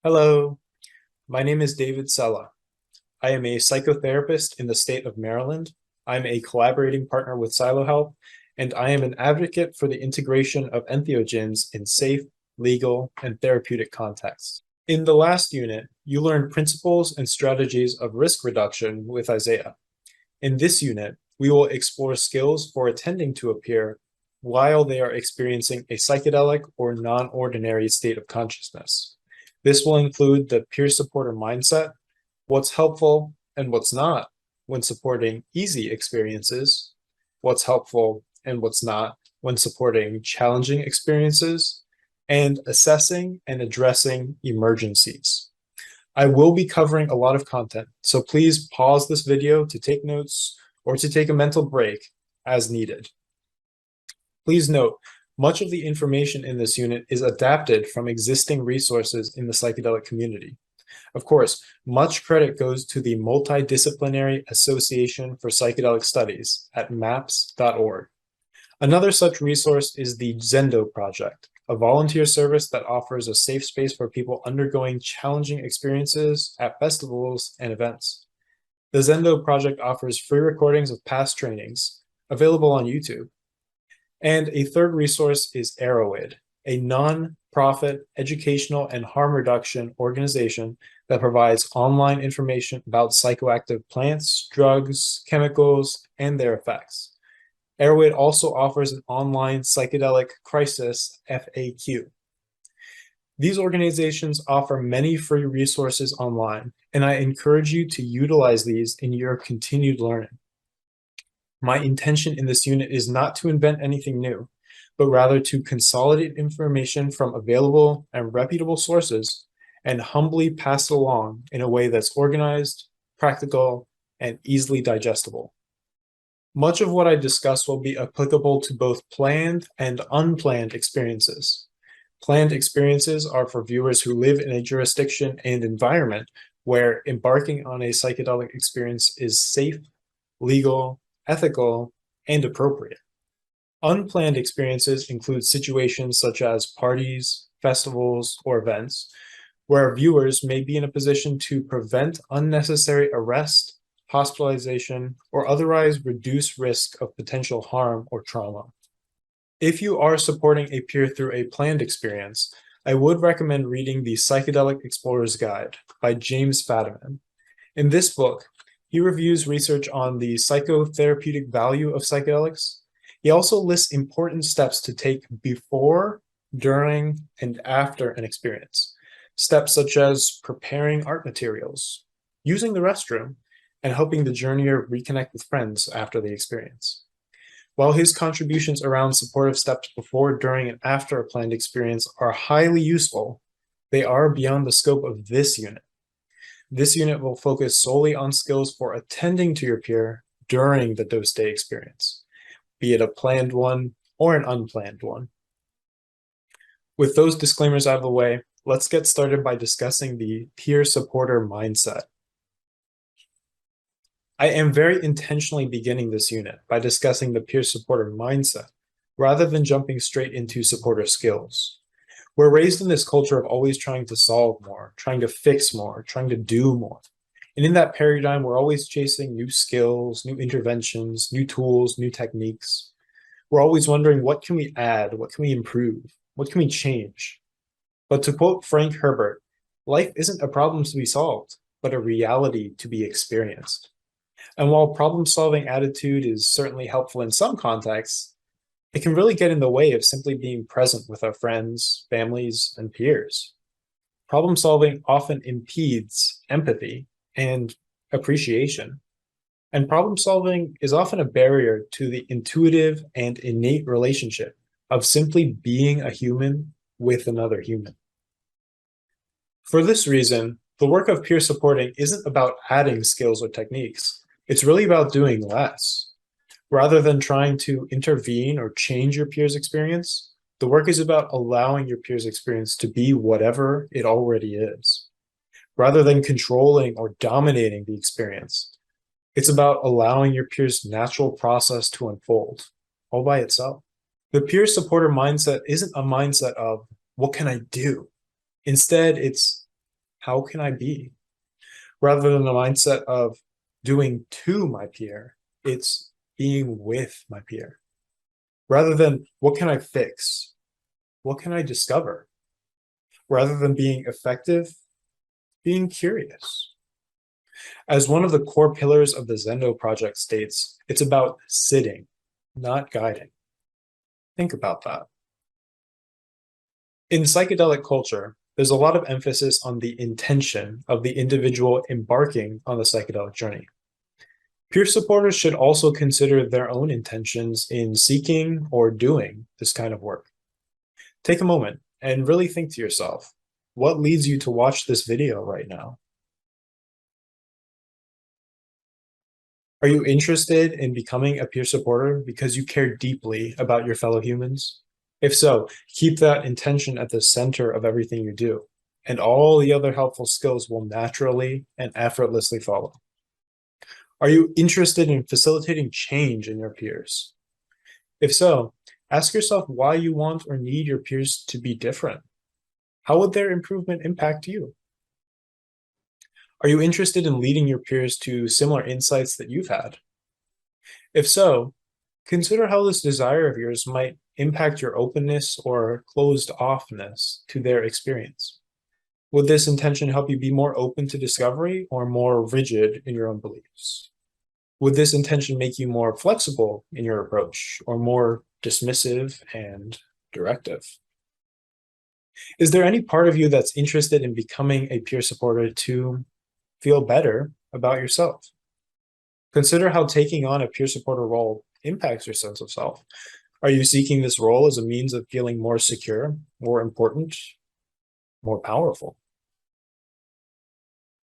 Hello, my name is David Sella. I am a psychotherapist in the state of Maryland. I'm a collaborating partner with SiloHealth, and I am an advocate for the integration of entheogens in safe, legal, and therapeutic contexts. In the last unit, you learned principles and strategies of risk reduction with Isaiah. In this unit, we will explore skills for attending to a peer while they are experiencing a psychedelic or non-ordinary state of consciousness. This will include the peer supporter mindset, what's helpful and what's not when supporting easy experiences, what's helpful and what's not when supporting challenging experiences, and assessing and addressing emergencies. I will be covering a lot of content, so please pause this video to take notes or to take a mental break as needed. Please note, much of the information in this unit is adapted from existing resources in the psychedelic community. Of course, much credit goes to the Multidisciplinary Association for Psychedelic Studies at MAPS.org. Another such resource is the Zendo Project, a volunteer service that offers a safe space for people undergoing challenging experiences at festivals and events. The Zendo Project offers free recordings of past trainings, available on YouTube. And a third resource is Arrowid, a non-profit educational and harm reduction organization that provides online information about psychoactive plants, drugs, chemicals, and their effects. Arrowid also offers an online psychedelic crisis FAQ. These organizations offer many free resources online, and I encourage you to utilize these in your continued learning. My intention in this unit is not to invent anything new, but rather to consolidate information from available and reputable sources and humbly pass it along in a way that's organized, practical, and easily digestible. Much of what I discuss will be applicable to both planned and unplanned experiences. Planned experiences are for viewers who live in a jurisdiction and environment where embarking on a psychedelic experience is safe, legal, ethical, and appropriate. Unplanned experiences include situations such as parties, festivals, or events, where viewers may be in a position to prevent unnecessary arrest, hospitalization, or otherwise reduce risk of potential harm or trauma. If you are supporting a peer through a planned experience, I would recommend reading the Psychedelic Explorer's Guide by James Fadiman. In this book, he reviews research on the psychotherapeutic value of psychedelics. He also lists important steps to take before, during, and after an experience. Steps such as preparing art materials, using the restroom, and helping the journeyer reconnect with friends after the experience. While his contributions around supportive steps before, during, and after a planned experience are highly useful, they are beyond the scope of this unit. This unit will focus solely on skills for attending to your peer during the dose day experience, be it a planned one or an unplanned one. With those disclaimers out of the way, let's get started by discussing the peer supporter mindset. I am very intentionally beginning this unit by discussing the peer supporter mindset, rather than jumping straight into supporter skills. We're raised in this culture of always trying to solve more, trying to fix more, trying to do more. And in that paradigm, we're always chasing new skills, new interventions, new tools, new techniques. We're always wondering, what can we add? What can we improve? What can we change? But to quote Frank Herbert, life isn't a problem to be solved, but a reality to be experienced. And while problem-solving attitude is certainly helpful in some contexts, it can really get in the way of simply being present with our friends, families, and peers. Problem solving often impedes empathy and appreciation. And problem solving is often a barrier to the intuitive and innate relationship of simply being a human with another human. For this reason, the work of peer supporting isn't about adding skills or techniques. It's really about doing less. Rather than trying to intervene or change your peer's experience, the work is about allowing your peer's experience to be whatever it already is. Rather than controlling or dominating the experience, it's about allowing your peer's natural process to unfold, all by itself. The peer supporter mindset isn't a mindset of, what can I do? Instead, it's, how can I be? Rather than the mindset of doing to my peer, it's being with my peer. Rather than what can I fix? What can I discover? Rather than being effective, being curious. As one of the core pillars of the Zendo project states, it's about sitting, not guiding. Think about that. In psychedelic culture, there's a lot of emphasis on the intention of the individual embarking on the psychedelic journey. Peer supporters should also consider their own intentions in seeking or doing this kind of work. Take a moment and really think to yourself, what leads you to watch this video right now? Are you interested in becoming a peer supporter because you care deeply about your fellow humans? If so, keep that intention at the center of everything you do, and all the other helpful skills will naturally and effortlessly follow. Are you interested in facilitating change in your peers? If so, ask yourself why you want or need your peers to be different. How would their improvement impact you? Are you interested in leading your peers to similar insights that you've had? If so, consider how this desire of yours might impact your openness or closed offness to their experience. Would this intention help you be more open to discovery or more rigid in your own beliefs? Would this intention make you more flexible in your approach or more dismissive and directive? Is there any part of you that's interested in becoming a peer supporter to feel better about yourself? Consider how taking on a peer supporter role impacts your sense of self. Are you seeking this role as a means of feeling more secure, more important, more powerful?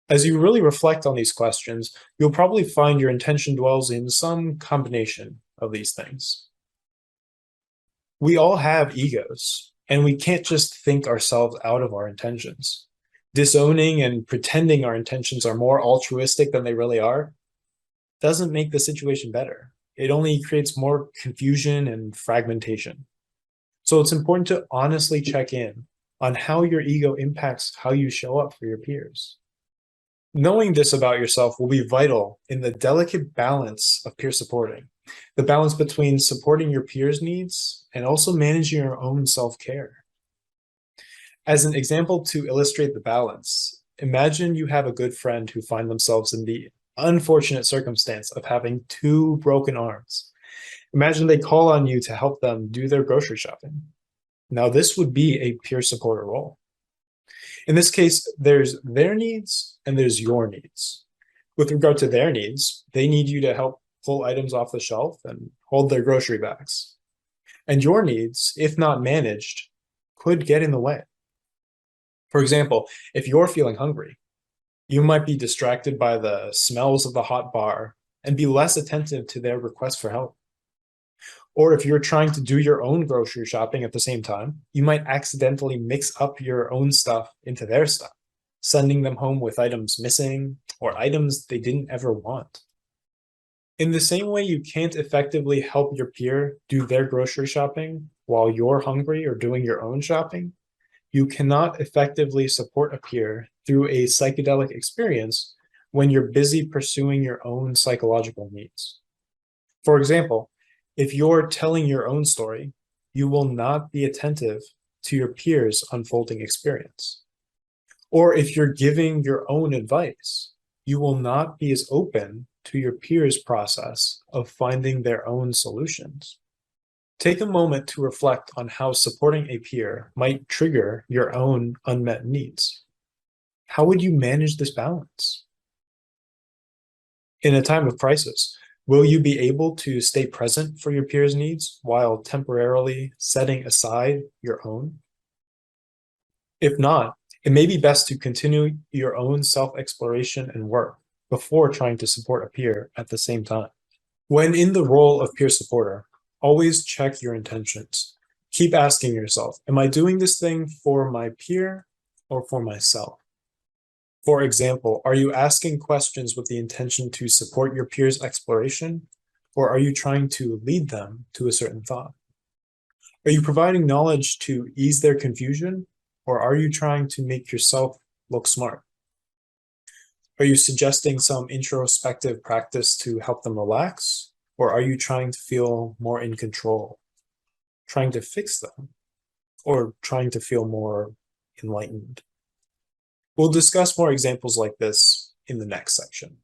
As you really reflect on these questions, you'll probably find your intention dwells in some combination of these things. We all have egos, and we can't just think ourselves out of our intentions. Disowning and pretending our intentions are more altruistic than they really are doesn't make the situation better. It only creates more confusion and fragmentation. So it's important to honestly check in on how your ego impacts how you show up for your peers. Knowing this about yourself will be vital in the delicate balance of peer supporting, the balance between supporting your peers' needs and also managing your own self-care. As an example to illustrate the balance, imagine you have a good friend who find themselves in the unfortunate circumstance of having two broken arms. Imagine they call on you to help them do their grocery shopping. Now, this would be a peer supporter role. In this case, there's their needs and there's your needs. With regard to their needs, they need you to help pull items off the shelf and hold their grocery bags. And your needs, if not managed, could get in the way. For example, if you're feeling hungry, you might be distracted by the smells of the hot bar and be less attentive to their request for help. Or if you're trying to do your own grocery shopping at the same time, you might accidentally mix up your own stuff into their stuff, sending them home with items missing or items they didn't ever want. In the same way, you can't effectively help your peer do their grocery shopping while you're hungry or doing your own shopping, you cannot effectively support a peer through a psychedelic experience when you're busy pursuing your own psychological needs. For example, if you're telling your own story, you will not be attentive to your peers' unfolding experience. Or if you're giving your own advice, you will not be as open to your peers' process of finding their own solutions. Take a moment to reflect on how supporting a peer might trigger your own unmet needs. How would you manage this balance? In a time of crisis, will you be able to stay present for your peers' needs while temporarily setting aside your own? If not, it may be best to continue your own self-exploration and work before trying to support a peer at the same time. When in the role of peer supporter, always check your intentions. Keep asking yourself, am I doing this thing for my peer or for myself? For example, are you asking questions with the intention to support your peers' exploration, or are you trying to lead them to a certain thought? Are you providing knowledge to ease their confusion, or are you trying to make yourself look smart? Are you suggesting some introspective practice to help them relax? Or are you trying to feel more in control, trying to fix them, or trying to feel more enlightened? We'll discuss more examples like this in the next section.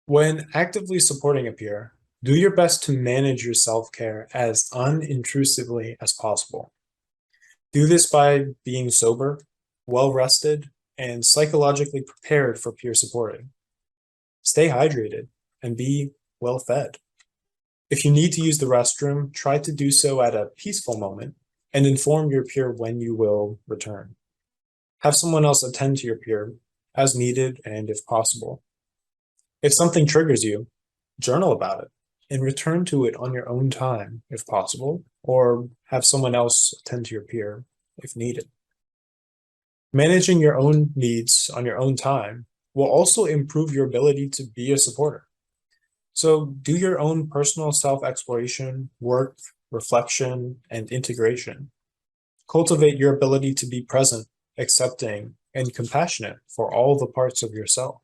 When actively supporting a peer, do your best to manage your self-care as unintrusively as possible. Do this by being sober, well-rested, and psychologically prepared for peer supporting. Stay hydrated and be well-fed. If you need to use the restroom, try to do so at a peaceful moment and inform your peer when you will return. Have someone else attend to your peer as needed and if possible. If something triggers you, journal about it and return to it on your own time if possible, or have someone else attend to your peer if needed. Managing your own needs on your own time will also improve your ability to be a supporter. So do your own personal self-exploration, work, reflection, and integration. Cultivate your ability to be present, accepting, and compassionate for all the parts of yourself.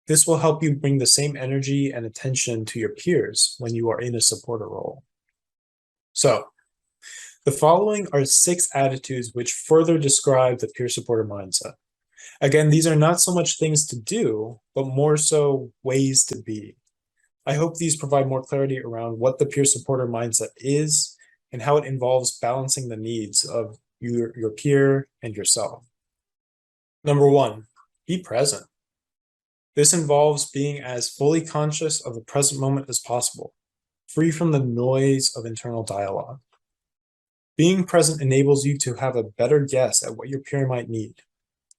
This will help you bring the same energy and attention to your peers when you are in a supporter role. So, the following are 6 attitudes which further describe the peer supporter mindset. Again, these are not so much things to do, but more so ways to be. I hope these provide more clarity around what the peer supporter mindset is and how it involves balancing the needs of your peer and yourself. Number 1, be present. This involves being as fully conscious of the present moment as possible, free from the noise of internal dialogue. Being present enables you to have a better guess at what your peer might need,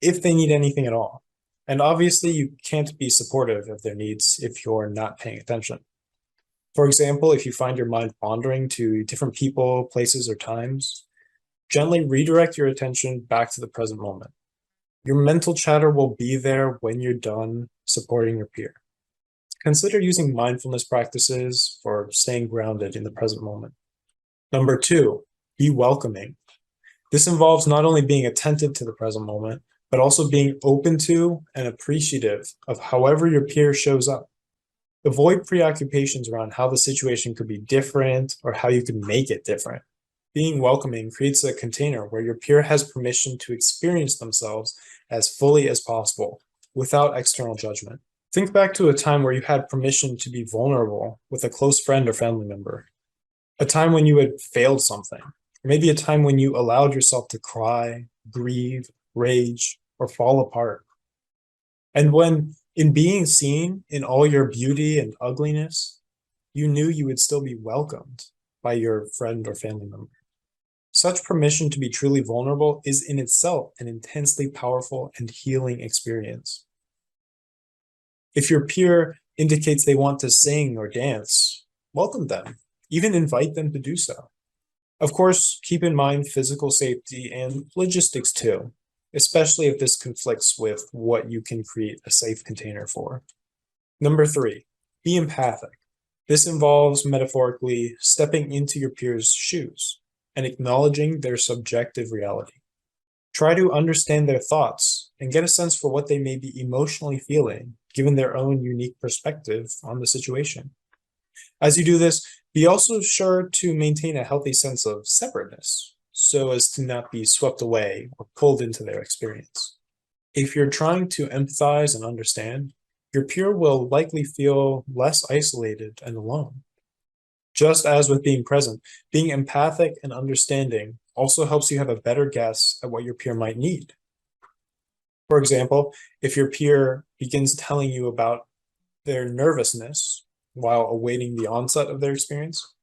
if they need anything at all. And obviously, you can't be supportive of their needs if you're not paying attention. For example, if you find your mind wandering to different people, places, or times, gently redirect your attention back to the present moment. Your mental chatter will be there when you're done supporting your peer. Consider using mindfulness practices for staying grounded in the present moment. Number 2, be welcoming. This involves not only being attentive to the present moment, but also being open to and appreciative of however your peer shows up. Avoid preoccupations around how the situation could be different or how you can make it different. Being welcoming creates a container where your peer has permission to experience themselves as fully as possible without external judgment. Think back to a time where you had permission to be vulnerable with a close friend or family member, a time when you had failed something, or maybe a time when you allowed yourself to cry, grieve, rage, or fall apart. And when, in being seen in all your beauty and ugliness, you knew you would still be welcomed by your friend or family member. Such permission to be truly vulnerable is in itself an intensely powerful and healing experience. If your peer indicates they want to sing or dance, welcome them, even invite them to do so. Of course, keep in mind physical safety and logistics too, especially if this conflicts with what you can create a safe container for. Number 3, be empathic. This involves, metaphorically, stepping into your peer's shoes and acknowledging their subjective reality. Try to understand their thoughts and get a sense for what they may be emotionally feeling, given their own unique perspective on the situation. As you do this, be also sure to maintain a healthy sense of separateness, so as to not be swept away or pulled into their experience. If you're trying to empathize and understand, your peer will likely feel less isolated and alone. Just as with being present, being empathic and understanding also helps you have a better guess at what your peer might need. For example, if your peer begins telling you about their nervousness while awaiting the onset of their experience,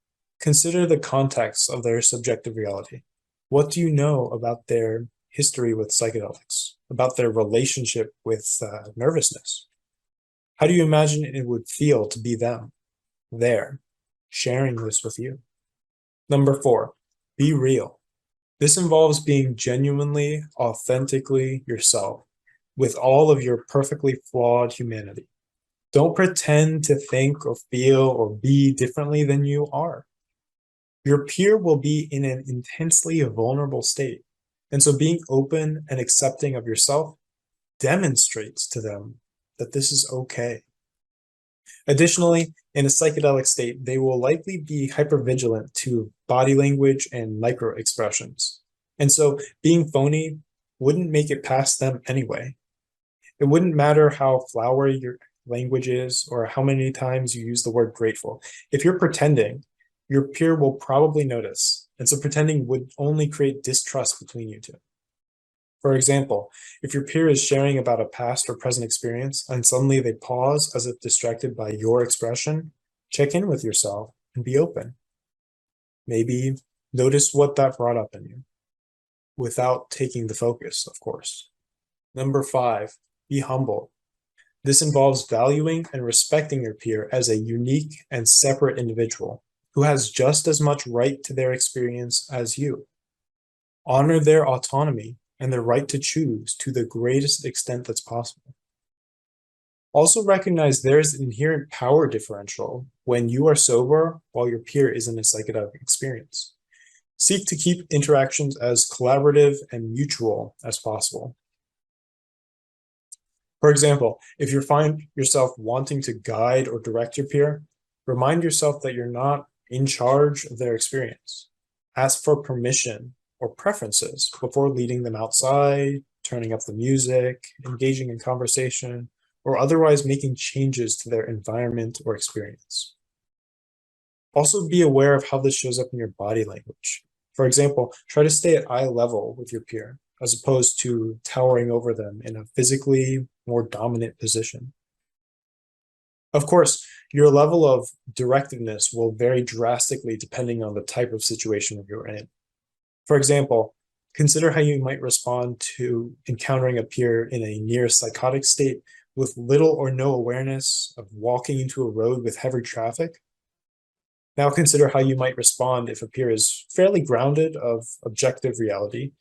consider the context of their subjective reality. What do you know about their history with psychedelics, about their relationship with nervousness? How do you imagine it would feel to be them, there, sharing this with you? Number 4, be real. This involves being genuinely, authentically yourself, with all of your perfectly flawed humanity. Don't pretend to think or feel or be differently than you are. Your peer will be in an intensely vulnerable state, and so being open and accepting of yourself demonstrates to them that this is okay. Additionally, in a psychedelic state, they will likely be hypervigilant to body language and micro expressions. And so being phony wouldn't make it past them anyway. It wouldn't matter how flowery your language is or how many times you use the word grateful. If you're pretending, your peer will probably notice. And so pretending would only create distrust between you two. For example, if your peer is sharing about a past or present experience and suddenly they pause as if distracted by your expression, check in with yourself and be open. Maybe notice what that brought up in you without taking the focus, of course. Number 5, be humble. This involves valuing and respecting your peer as a unique and separate individual who has just as much right to their experience as you. Honor their autonomy and their right to choose to the greatest extent that's possible. Also recognize there's an inherent power differential when you are sober while your peer is in a psychedelic experience. Seek to keep interactions as collaborative and mutual as possible. For example, if you find yourself wanting to guide or direct your peer, remind yourself that you're not in charge of their experience. Ask for permission or preferences before leading them outside, turning up the music, engaging in conversation, or otherwise making changes to their environment or experience. Also be aware of how this shows up in your body language. For example, try to stay at eye level with your peer, as opposed to towering over them in a physically more dominant position. Of course, your level of directiveness will vary drastically depending on the type of situation you're in. For example, consider how you might respond to encountering a peer in a near psychotic state with little or no awareness of walking into a road with heavy traffic. Now consider how you might respond if a peer is fairly grounded of objective reality,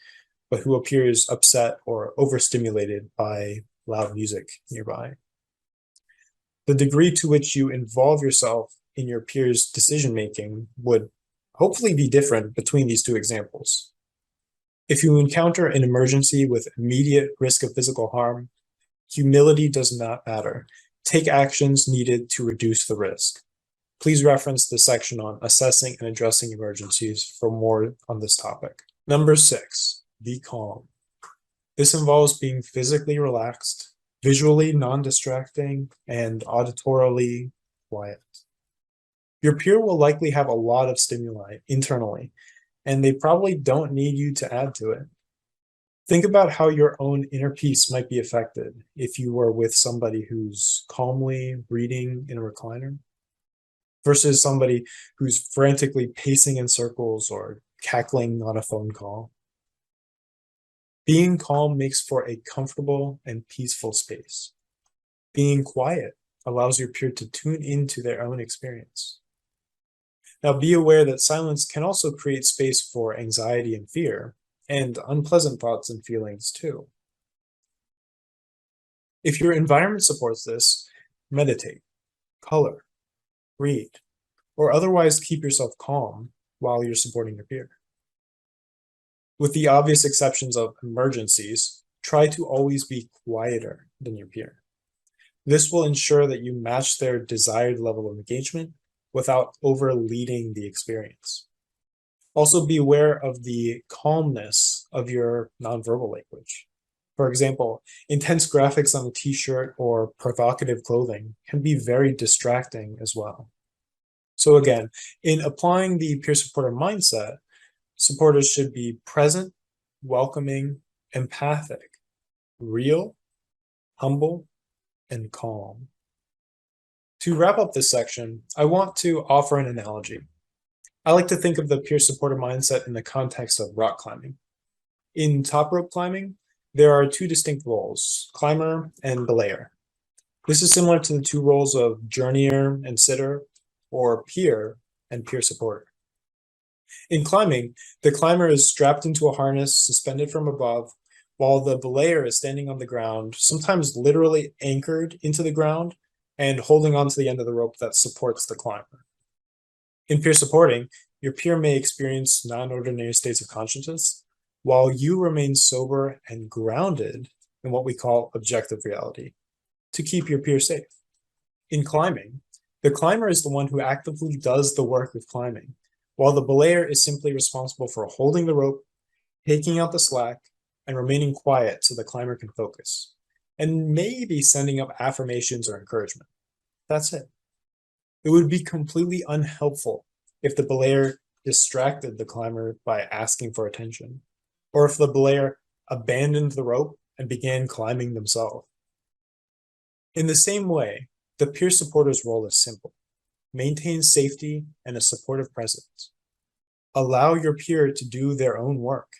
but who appears upset or overstimulated by loud music nearby. The degree to which you involve yourself in your peers' decision-making would hopefully be different between these two examples. If you encounter an emergency with immediate risk of physical harm, humility does not matter. Take actions needed to reduce the risk. Please reference the section on assessing and addressing emergencies for more on this topic. Number 6, be calm. This involves being physically relaxed, visually non-distracting, and auditorily quiet. Your peer will likely have a lot of stimuli internally, and they probably don't need you to add to it. Think about how your own inner peace might be affected if you were with somebody who's calmly reading in a recliner versus somebody who's frantically pacing in circles or cackling on a phone call. Being calm makes for a comfortable and peaceful space. Being quiet allows your peer to tune into their own experience. Now, be aware that silence can also create space for anxiety and fear, and unpleasant thoughts and feelings too. If your environment supports this, meditate, color, read, or otherwise keep yourself calm while you're supporting your peer. With the obvious exceptions of emergencies, try to always be quieter than your peer. This will ensure that you match their desired level of engagement without overleading the experience. Also be aware of the calmness of your nonverbal language. For example, intense graphics on a t-shirt or provocative clothing can be very distracting as well. So again, in applying the peer supporter mindset, supporters should be present, welcoming, empathic, real, humble, and calm. To wrap up this section, I want to offer an analogy. I like to think of the peer supporter mindset in the context of rock climbing. In top rope climbing, there are two distinct roles, climber and belayer. This is similar to the two roles of journeyer and sitter, or peer and peer supporter. In climbing, the climber is strapped into a harness suspended from above, while the belayer is standing on the ground, sometimes literally anchored into the ground and holding onto the end of the rope that supports the climber. In peer supporting, your peer may experience non-ordinary states of consciousness, while you remain sober and grounded in what we call objective reality. to keep your peer safe. In climbing, the climber is the one who actively does the work of climbing, while the belayer is simply responsible for holding the rope, taking out the slack, and remaining quiet so the climber can focus, and maybe sending up affirmations or encouragement. That's it. It would be completely unhelpful if the belayer distracted the climber by asking for attention, or if the belayer abandoned the rope and began climbing themselves. In the same way, the peer supporter's role is simple. Maintain safety and a supportive presence. Allow your peer to do their own work,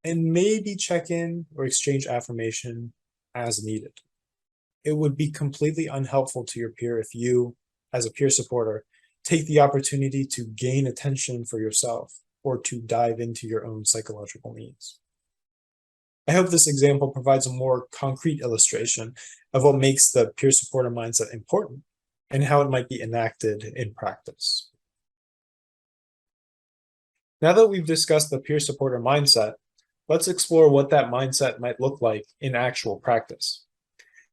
and maybe check in or exchange affirmation as needed. It would be completely unhelpful to your peer if you, as a peer supporter, take the opportunity to gain attention for yourself or to dive into your own psychological needs. I hope this example provides a more concrete illustration of what makes the peer supporter mindset important and how it might be enacted in practice. Now that we've discussed the peer supporter mindset, let's explore what that mindset might look like in actual practice.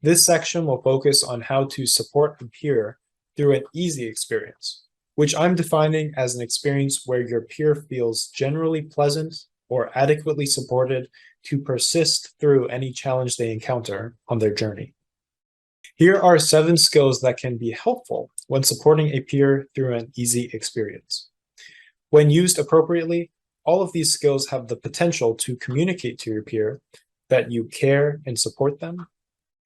This section will focus on how to support a peer through an easy experience, which I'm defining as an experience where your peer feels generally pleasant or adequately supported to persist through any challenge they encounter on their journey. Here are 7 skills that can be helpful when supporting a peer through an easy experience. When used appropriately, all of these skills have the potential to communicate to your peer that you care and support them,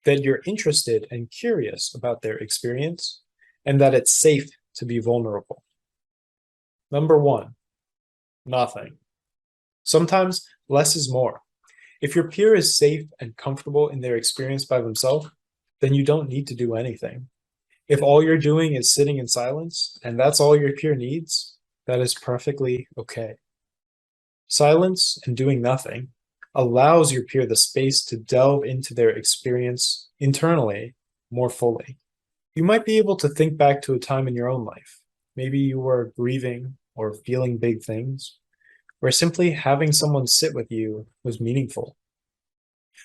that you're interested and curious about their experience, and that it's safe to be vulnerable. Number 1, nothing. Sometimes less is more. If your peer is safe and comfortable in their experience by themselves, then you don't need to do anything. If all you're doing is sitting in silence, and that's all your peer needs, that is perfectly okay. Silence and doing nothing allows your peer the space to delve into their experience internally more fully. You might be able to think back to a time in your own life. Maybe you were grieving or feeling big things, where simply having someone sit with you was meaningful.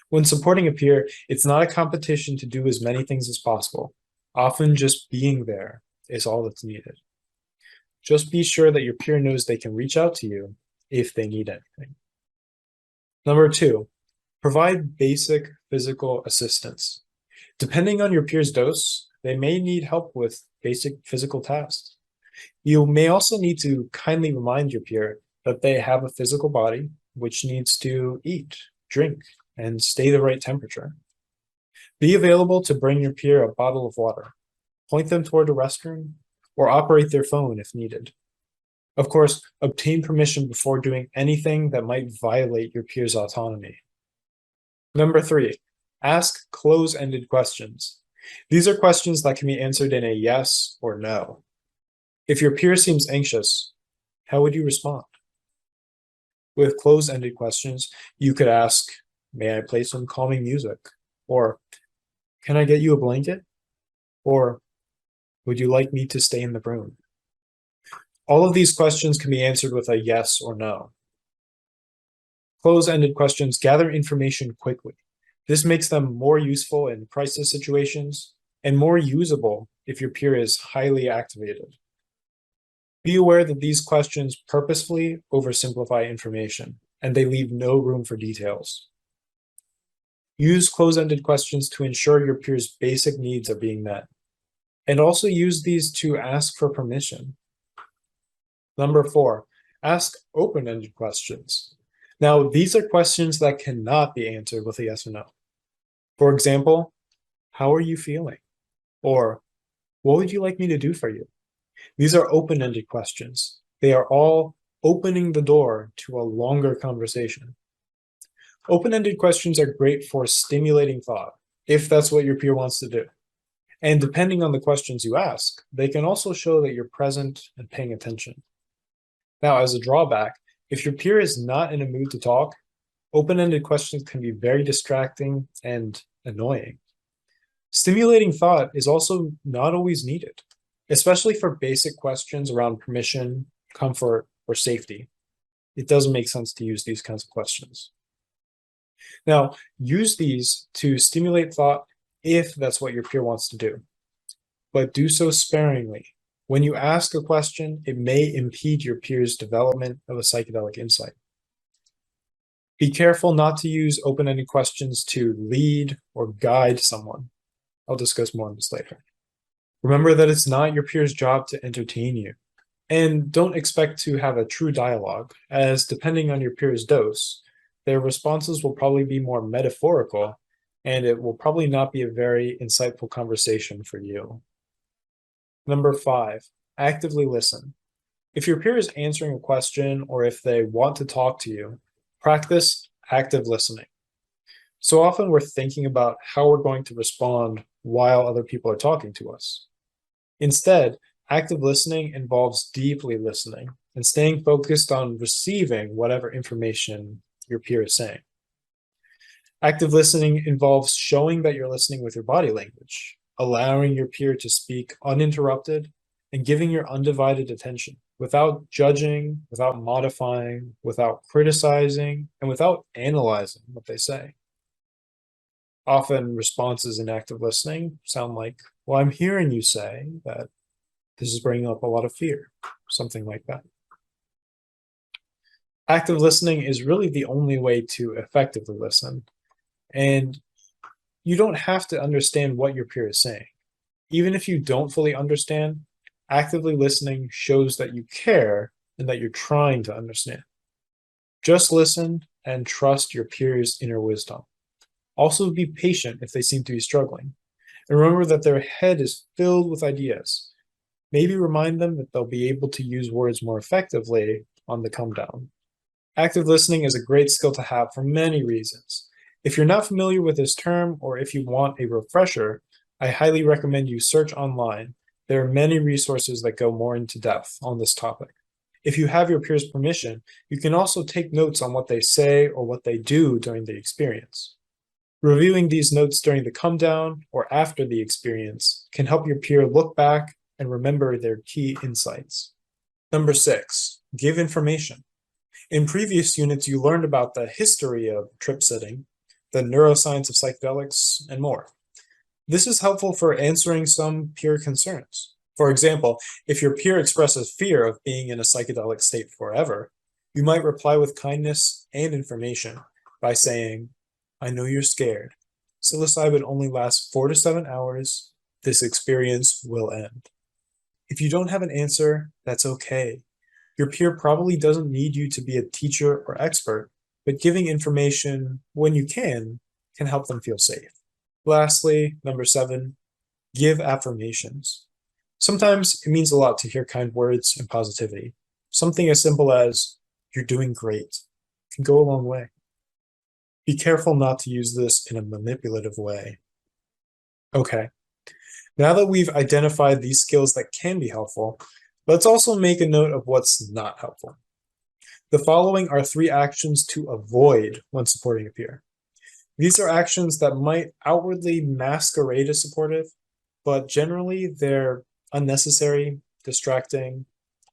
When supporting a peer, it's not a competition to do as many things as possible. Often just being there is all that's needed. Just be sure that your peer knows they can reach out to you if they need anything. Number 2, provide basic physical assistance. Depending on your peer's dose, they may need help with basic physical tasks. You may also need to kindly remind your peer that they have a physical body which needs to eat, drink, and stay the right temperature. Be available to bring your peer a bottle of water, point them toward a restroom, or operate their phone if needed. Of course, obtain permission before doing anything that might violate your peer's autonomy. Number 3, ask close-ended questions. These are questions that can be answered in a yes or no. If your peer seems anxious, how would you respond? With close-ended questions, you could ask, may I play some calming music? Or, can I get you a blanket? Or, would you like me to stay in the room? All of these questions can be answered with a yes or no. Close-ended questions gather information quickly. This makes them more useful in crisis situations and more usable if your peer is highly activated. Be aware that these questions purposefully oversimplify information, and they leave no room for details. Use close-ended questions to ensure your peer's basic needs are being met, and also use these to ask for permission. Number 4, ask open-ended questions. Now, these are questions that cannot be answered with a yes or no. For example, how are you feeling? Or, what would you like me to do for you? These are open-ended questions. They are all opening the door to a longer conversation. Open-ended questions are great for stimulating thought, if that's what your peer wants to do. And depending on the questions you ask, they can also show that you're present and paying attention. Now, as a drawback, if your peer is not in a mood to talk, open-ended questions can be very distracting and annoying. Stimulating thought is also not always needed, especially for basic questions around permission, comfort, or safety. It doesn't make sense to use these kinds of questions. Now, use these to stimulate thought if that's what your peer wants to do. But do so sparingly. When you ask a question, it may impede your peer's development of a psychedelic insight. Be careful not to use open-ended questions to lead or guide someone. I'll discuss more on this later. Remember that it's not your peer's job to entertain you. And don't expect to have a true dialogue, as depending on your peer's dose, their responses will probably be more metaphorical, and it will probably not be a very insightful conversation for you. Number 5, actively listen. If your peer is answering a question or if they want to talk to you, practice active listening. So often we're thinking about how we're going to respond while other people are talking to us. Instead, active listening involves deeply listening and staying focused on receiving whatever information your peer is saying. Active listening involves showing that you're listening with your body language, allowing your peer to speak uninterrupted, and giving your undivided attention without judging, without modifying, without criticizing, and without analyzing what they say. Often responses in active listening sound like, well, I'm hearing you say that this is bringing up a lot of fear, something like that. Active listening is really the only way to effectively listen. And you don't have to understand what your peer is saying. Even if you don't fully understand, actively listening shows that you care and that you're trying to understand. Just listen and trust your peer's inner wisdom. Also be patient if they seem to be struggling. And remember that their head is filled with ideas. Maybe remind them that they'll be able to use words more effectively on the come down. Active listening is a great skill to have for many reasons. If you're not familiar with this term, or if you want a refresher, I highly recommend you search online. There are many resources that go more into depth on this topic. If you have your peer's permission, you can also take notes on what they say or what they do during the experience. Reviewing these notes during the come down or after the experience can help your peer look back and remember their key insights. Number 6, give information. In previous units, you learned about the history of trip sitting, the neuroscience of psychedelics, and more. This is helpful for answering some peer concerns. For example, if your peer expresses fear of being in a psychedelic state forever, you might reply with kindness and information by saying, I know you're scared. Psilocybin only lasts 4 to 7 hours. This experience will end. If you don't have an answer, that's okay. Your peer probably doesn't need you to be a teacher or expert, but giving information when you can help them feel safe. Lastly, number 7, give affirmations. Sometimes it means a lot to hear kind words and positivity. Something as simple as, you're doing great, can go a long way. Be careful not to use this in a manipulative way. Okay, now that we've identified these skills that can be helpful, let's also make a note of what's not helpful. The following are 3 actions to avoid when supporting a peer. These are actions that might outwardly masquerade as supportive, but generally they're unnecessary, distracting,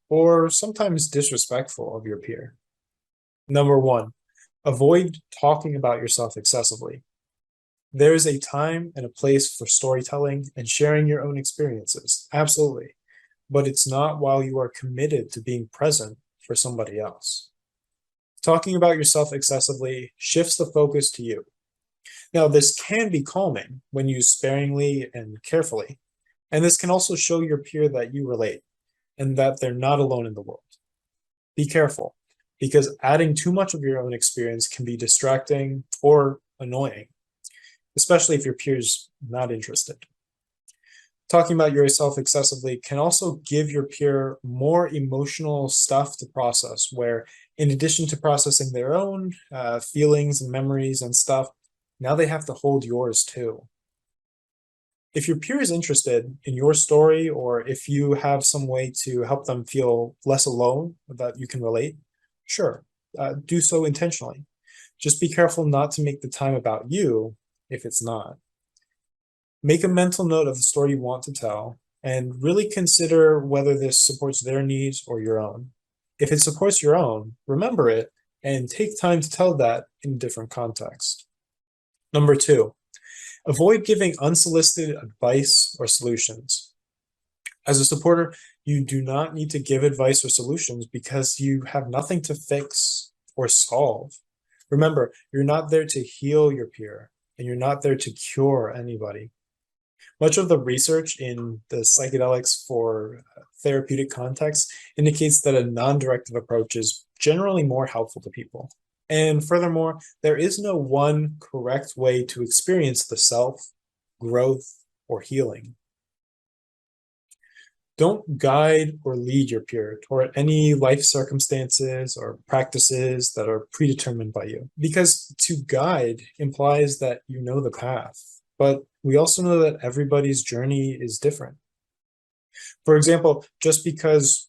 or sometimes disrespectful of your peer. Number 1, avoid talking about yourself excessively. There is a time and a place for storytelling and sharing your own experiences, absolutely, but it's not while you are committed to being present for somebody else. Talking about yourself excessively shifts the focus to you. Now, this can be calming when used sparingly and carefully, and this can also show your peer that you relate and that they're not alone in the world. Be careful, because adding too much of your own experience can be distracting or annoying, especially if your peer's not interested. Talking about yourself excessively can also give your peer more emotional stuff to process, where in addition to processing their own feelings and memories and stuff, now they have to hold yours too. If your peer is interested in your story, or if you have some way to help them feel less alone, that you can relate, sure, do so intentionally. Just be careful not to make the time about you if it's not. Make a mental note of the story you want to tell, and really consider whether this supports their needs or your own. If it supports your own, remember it and take time to tell that in a different context. Number 2, Avoid giving unsolicited advice or solutions. As a supporter, you do not need to give advice or solutions because you have nothing to fix or solve. Remember, you're not there to heal your peer, and you're not there to cure anybody. Much of the research in the psychedelics for therapeutic context indicates that a non-directive approach is generally more helpful to people. And furthermore, there is no one correct way to experience the self, growth, or healing. Don't guide or lead your peer toward any life circumstances or practices that are predetermined by you. Because to guide implies that you know the path, but we also know that everybody's journey is different. For example, just because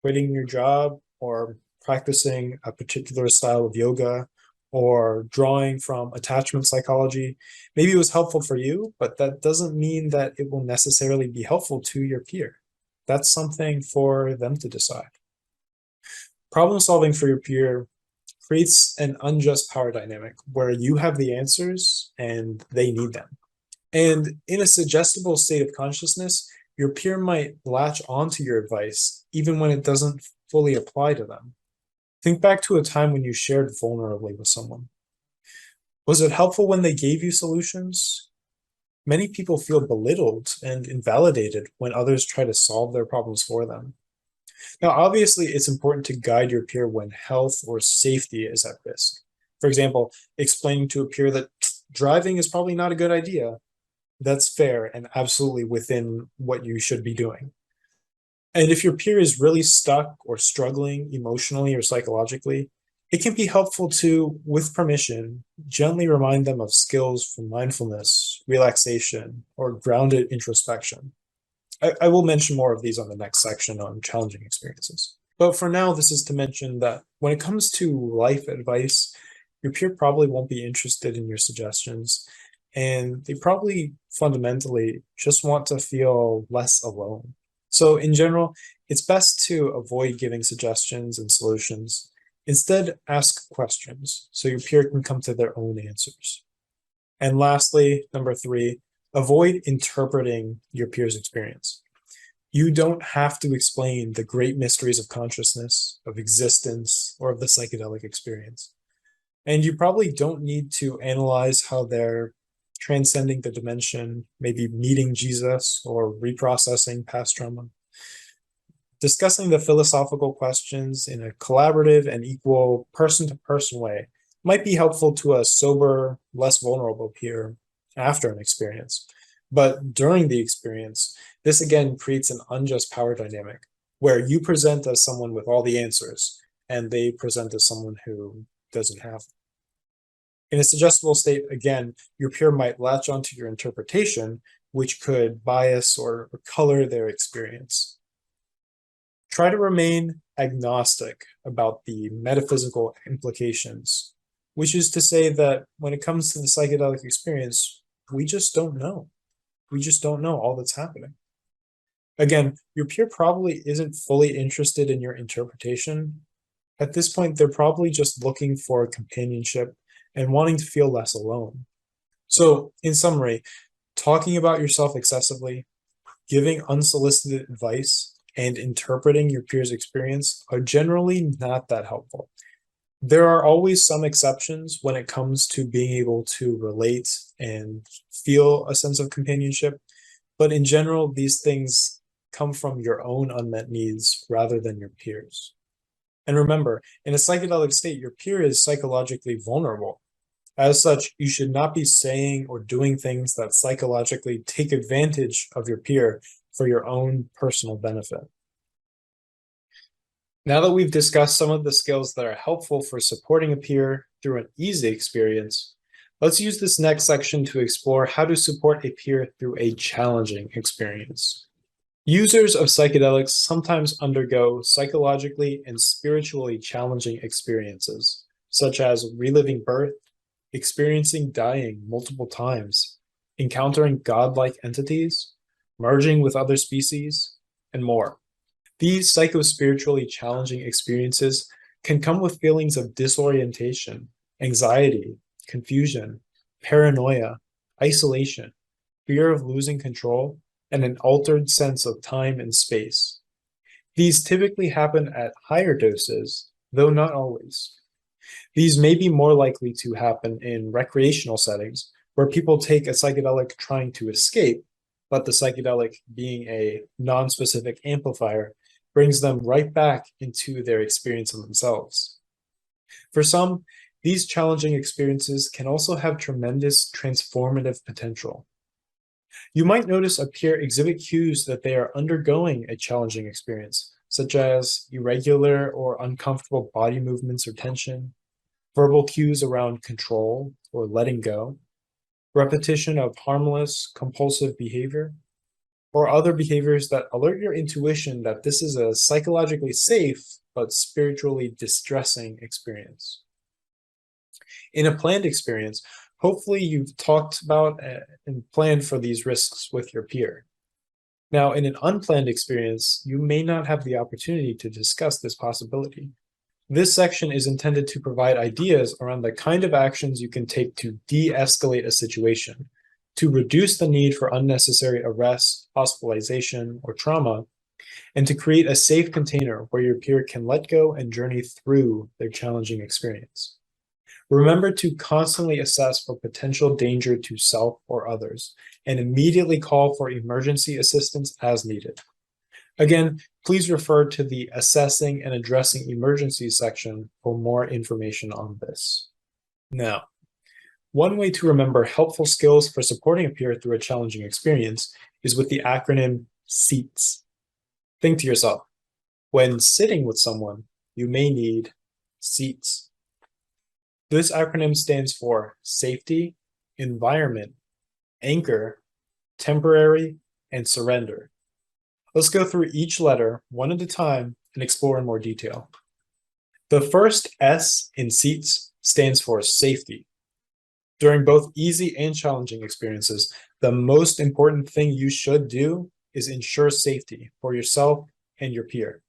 quitting your job or practicing a particular style of yoga or drawing from attachment psychology, maybe it was helpful for you, but that doesn't mean that it will necessarily be helpful to your peer. That's something for them to decide. Problem solving for your peer creates an unjust power dynamic where you have the answers and they need them. And in a suggestible state of consciousness, your peer might latch onto your advice even when it doesn't fully apply to them. Think back to a time when you shared vulnerably with someone. Was it helpful when they gave you solutions? Many people feel belittled and invalidated when others try to solve their problems for them. Now, obviously, it's important to guide your peer when health or safety is at risk. For example, explaining to a peer that driving is probably not a good idea. That's fair and absolutely within what you should be doing. And if your peer is really stuck or struggling emotionally or psychologically, it can be helpful to, with permission, gently remind them of skills for mindfulness, relaxation, or grounded introspection. I will mention more of these on the next section on challenging experiences. But for now, this is to mention that when it comes to life advice, your peer probably won't be interested in your suggestions, and they probably fundamentally just want to feel less alone. So in general, it's best to avoid giving suggestions and solutions. Instead, ask questions so your peer can come to their own answers. And lastly, number 3, avoid interpreting your peer's experience. You don't have to explain the great mysteries of consciousness, of existence, or of the psychedelic experience. And you probably don't need to analyze how they're transcending the dimension, maybe meeting Jesus or reprocessing past trauma. Discussing the philosophical questions in a collaborative and equal person-to-person way might be helpful to a sober, less vulnerable peer after an experience. But during the experience, this again creates an unjust power dynamic where you present as someone with all the answers and they present as someone who doesn't have them. In a suggestible state, again, your peer might latch onto your interpretation, which could bias or color their experience. Try to remain agnostic about the metaphysical implications, which is to say that when it comes to the psychedelic experience, we just don't know. We just don't know all that's happening. Again, your peer probably isn't fully interested in your interpretation. At this point, they're probably just looking for companionship and wanting to feel less alone. So, in summary, talking about yourself excessively, giving unsolicited advice, and interpreting your peer's experience are generally not that helpful. There are always some exceptions when it comes to being able to relate and feel a sense of companionship, but in general, these things come from your own unmet needs rather than your peers. And remember, in a psychedelic state, your peer is psychologically vulnerable. As such, you should not be saying or doing things that psychologically take advantage of your peer for your own personal benefit. Now that we've discussed some of the skills that are helpful for supporting a peer through an easy experience, let's use this next section to explore how to support a peer through a challenging experience. Users of psychedelics sometimes undergo psychologically and spiritually challenging experiences, such as reliving birth, experiencing dying multiple times, encountering godlike entities, merging with other species, and more. These psycho-spiritually challenging experiences can come with feelings of disorientation, anxiety, confusion, paranoia, isolation, fear of losing control, and an altered sense of time and space. These typically happen at higher doses, though not always. These may be more likely to happen in recreational settings where people take a psychedelic trying to escape, but the psychedelic, being a non-specific amplifier, brings them right back into their experience of themselves. For some, these challenging experiences can also have tremendous transformative potential. You might notice a peer exhibit cues that they are undergoing a challenging experience, such as irregular or uncomfortable body movements or tension, verbal cues around control or letting go, repetition of harmless, compulsive behavior, or other behaviors that alert your intuition that this is a psychologically safe but spiritually distressing experience. In a planned experience, hopefully you've talked about and planned for these risks with your peer. Now, in an unplanned experience, you may not have the opportunity to discuss this possibility. This section is intended to provide ideas around the kind of actions you can take to de-escalate a situation, to reduce the need for unnecessary arrest, hospitalization, or trauma, and to create a safe container where your peer can let go and journey through their challenging experience. Remember to constantly assess for potential danger to self or others, and immediately call for emergency assistance as needed. Again, please refer to the Assessing and Addressing Emergencies section for more information on this. Now, one way to remember helpful skills for supporting a peer through a challenging experience is with the acronym SEATS. Think to yourself, when sitting with someone, you may need SEATS. This acronym stands for Safety, Environment, Anchor, Temporary, and Surrender. Let's go through each letter one at a time and explore in more detail. The first S in SEATS stands for safety. During both easy and challenging experiences, the most important thing you should do is ensure safety for yourself and your peer.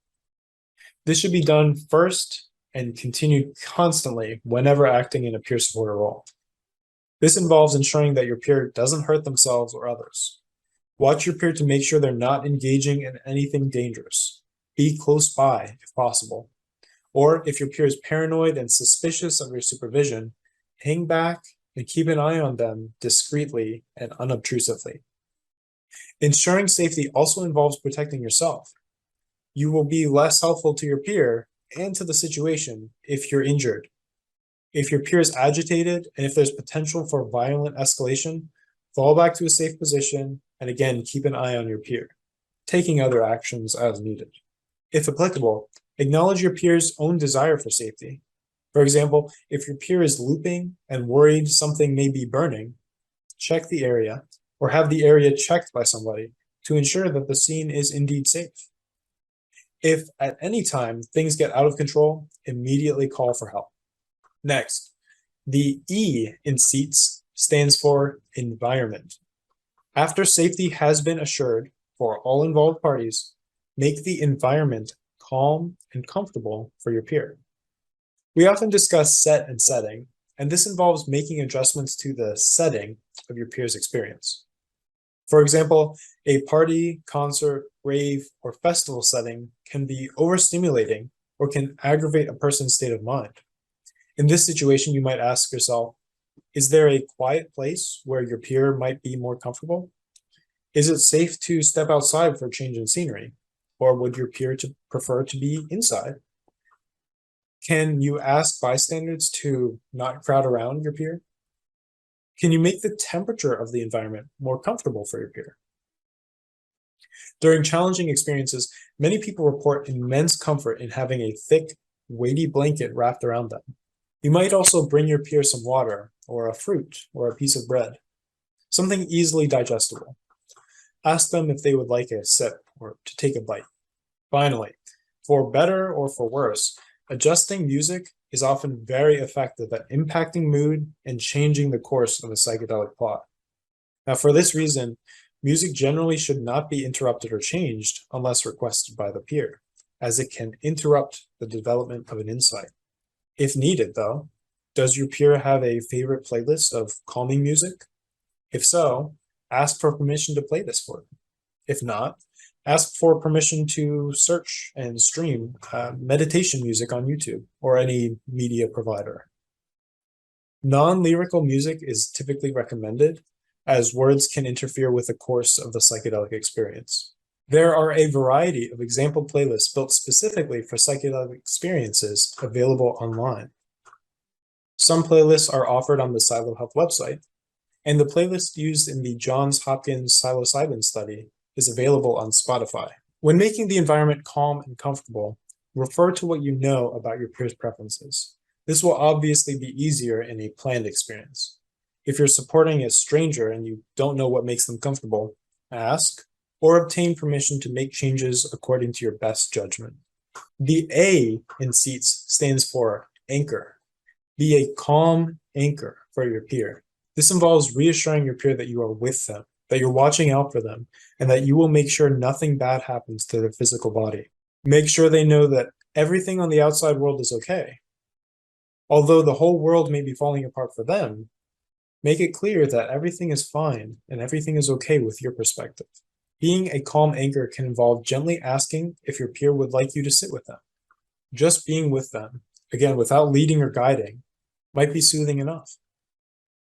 This should be done first and continued constantly whenever acting in a peer supporter role. This involves ensuring that your peer doesn't hurt themselves or others. Watch your peer to make sure they're not engaging in anything dangerous. Be close by if possible. Or if your peer is paranoid and suspicious of your supervision, hang back and keep an eye on them discreetly and unobtrusively. Ensuring safety also involves protecting yourself. You will be less helpful to your peer and to the situation if you're injured. If your peer is agitated and if there's potential for violent escalation, fall back to a safe position and again, keep an eye on your peer, taking other actions as needed. If applicable, acknowledge your peer's own desire for safety. For example, if your peer is looping and worried something may be burning, check the area or have the area checked by somebody to ensure that the scene is indeed safe. If at any time things get out of control, immediately call for help. Next, the E in SEATS stands for environment. After safety has been assured for all involved parties, make the environment calm and comfortable for your peer. We often discuss set and setting, and this involves making adjustments to the setting of your peer's experience. For example, a party, concert, rave, or festival setting can be overstimulating or can aggravate a person's state of mind. In this situation, you might ask yourself, is there a quiet place where your peer might be more comfortable? Is it safe to step outside for a change in scenery? Or would your peer prefer to be inside? Can you ask bystanders to not crowd around your peer? Can you make the temperature of the environment more comfortable for your peer? During challenging experiences, many people report immense comfort in having a thick, weighty blanket wrapped around them. You might also bring your peer some water, or a fruit, or a piece of bread, something easily digestible. Ask them if they would like a sip or to take a bite. Finally, for better or for worse, adjusting music is often very effective at impacting mood and changing the course of a psychedelic plot. Now, for this reason, music generally should not be interrupted or changed unless requested by the peer, as it can interrupt the development of an insight. If needed, though, does your peer have a favorite playlist of calming music? If so, ask for permission to play this for them. If not, ask for permission to search and stream meditation music on YouTube or any media provider. Non-lyrical music is typically recommended, as words can interfere with the course of the psychedelic experience. There are a variety of example playlists built specifically for psychedelic experiences available online. Some playlists are offered on the PsyloHealth website, and the playlist used in the Johns Hopkins psilocybin study is available on Spotify. When making the environment calm and comfortable, refer to what you know about your peers' preferences. This will obviously be easier in a planned experience. If you're supporting a stranger and you don't know what makes them comfortable, ask or obtain permission to make changes according to your best judgment. The A in SEATS stands for anchor. Be a calm anchor for your peer. This involves reassuring your peer that you are with them, that you're watching out for them, and that you will make sure nothing bad happens to their physical body. Make sure they know that everything on the outside world is okay. Although the whole world may be falling apart for them, make it clear that everything is fine and everything is okay with your perspective. Being a calm anchor can involve gently asking if your peer would like you to sit with them. Just being with them, again, without leading or guiding, might be soothing enough.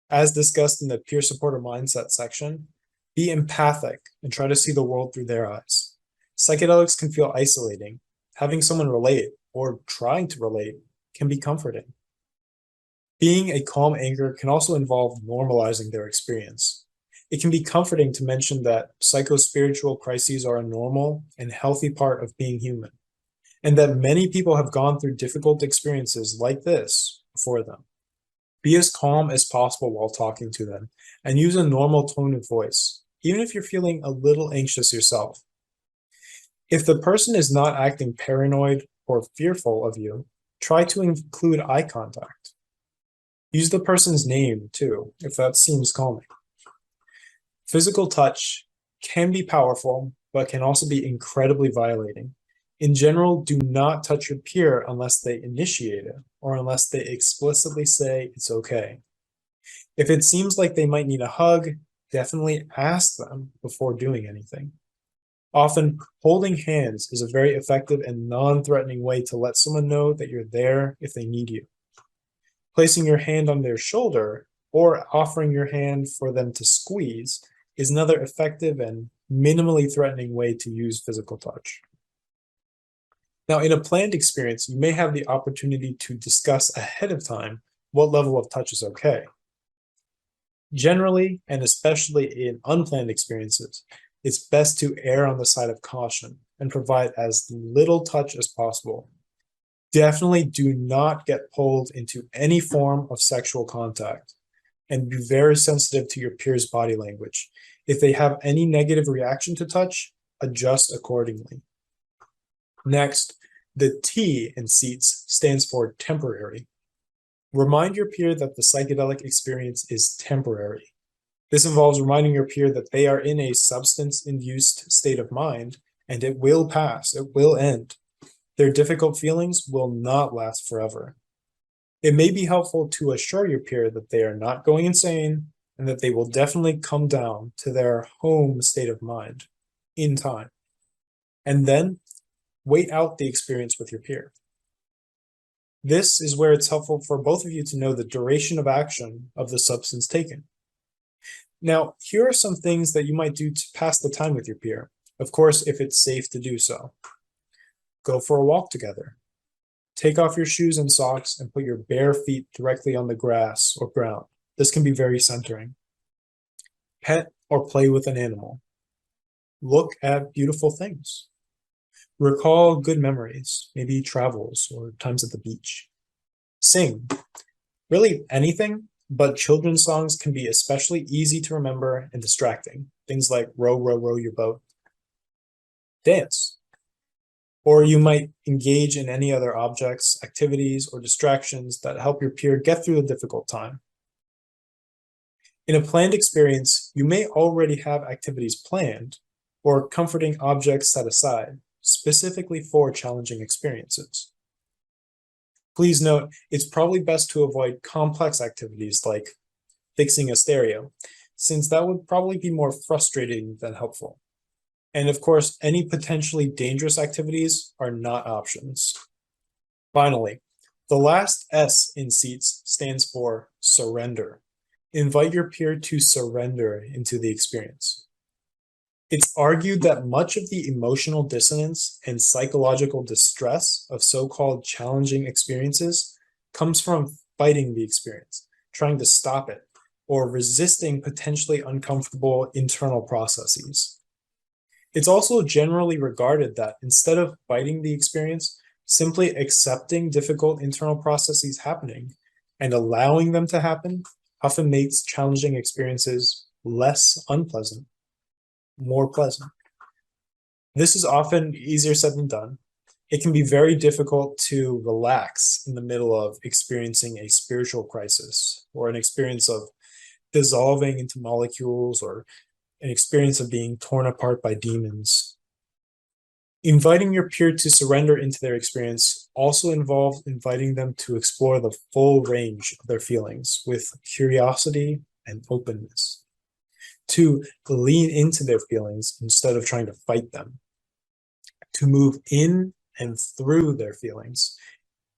As discussed in the peer supporter mindset section, be empathic and try to see the world through their eyes. Psychedelics can feel isolating. Having someone relate, or trying to relate, can be comforting. Being a calm anchor can also involve normalizing their experience. It can be comforting to mention that psychospiritual crises are a normal and healthy part of being human, and that many people have gone through difficult experiences like this before them. Be as calm as possible while talking to them, and use a normal tone of voice, even if you're feeling a little anxious yourself. If the person is not acting paranoid or fearful of you, try to include eye contact. Use the person's name, too, if that seems calming. Physical touch can be powerful, but can also be incredibly violating. In general, do not touch your peer unless they initiate it, or unless they explicitly say it's okay. If it seems like they might need a hug, definitely ask them before doing anything. Often, holding hands is a very effective and non-threatening way to let someone know that you're there if they need you. Placing your hand on their shoulder or offering your hand for them to squeeze is another effective and minimally threatening way to use physical touch. Now, in a planned experience, you may have the opportunity to discuss ahead of time what level of touch is okay. Generally, and especially in unplanned experiences, it's best to err on the side of caution and provide as little touch as possible. Definitely do not get pulled into any form of sexual contact, and be very sensitive to your peer's body language. If they have any negative reaction to touch, adjust accordingly. Next, the T in SEATS stands for temporary. Remind your peer that the psychedelic experience is temporary. This involves reminding your peer that they are in a substance-induced state of mind, and it will pass, it will end. Their difficult feelings will not last forever. It may be helpful to assure your peer that they are not going insane and that they will definitely come down to their home state of mind in time. And then wait out the experience with your peer. This is where it's helpful for both of you to know the duration of action of the substance taken. Now, here are some things that you might do to pass the time with your peer. Of course, if it's safe to do so. Go for a walk together. Take off your shoes and socks and put your bare feet directly on the grass or ground. This can be very centering. Pet or play with an animal. Look at beautiful things. Recall good memories, maybe travels or times at the beach. Sing. Really anything, but children's songs can be especially easy to remember and distracting. Things like row, row, row your boat. Dance. Or you might engage in any other objects, activities, or distractions that help your peer get through the difficult time. In a planned experience, you may already have activities planned or comforting objects set aside, specifically for challenging experiences. Please note, it's probably best to avoid complex activities like fixing a stereo, since that would probably be more frustrating than helpful. And of course, any potentially dangerous activities are not options. Finally, the last S in SEATS stands for surrender. Invite your peer to surrender into the experience. It's argued that much of the emotional dissonance and psychological distress of so-called challenging experiences comes from fighting the experience, trying to stop it, or resisting potentially uncomfortable internal processes. It's also generally regarded that instead of fighting the experience, simply accepting difficult internal processes happening and allowing them to happen often makes challenging experiences less unpleasant, more pleasant. This is often easier said than done. It can be very difficult to relax in the middle of experiencing a spiritual crisis or an experience of dissolving into molecules or an experience of being torn apart by demons. Inviting your peer to surrender into their experience also involves inviting them to explore the full range of their feelings with curiosity and openness, to lean into their feelings instead of trying to fight them, to move in and through their feelings,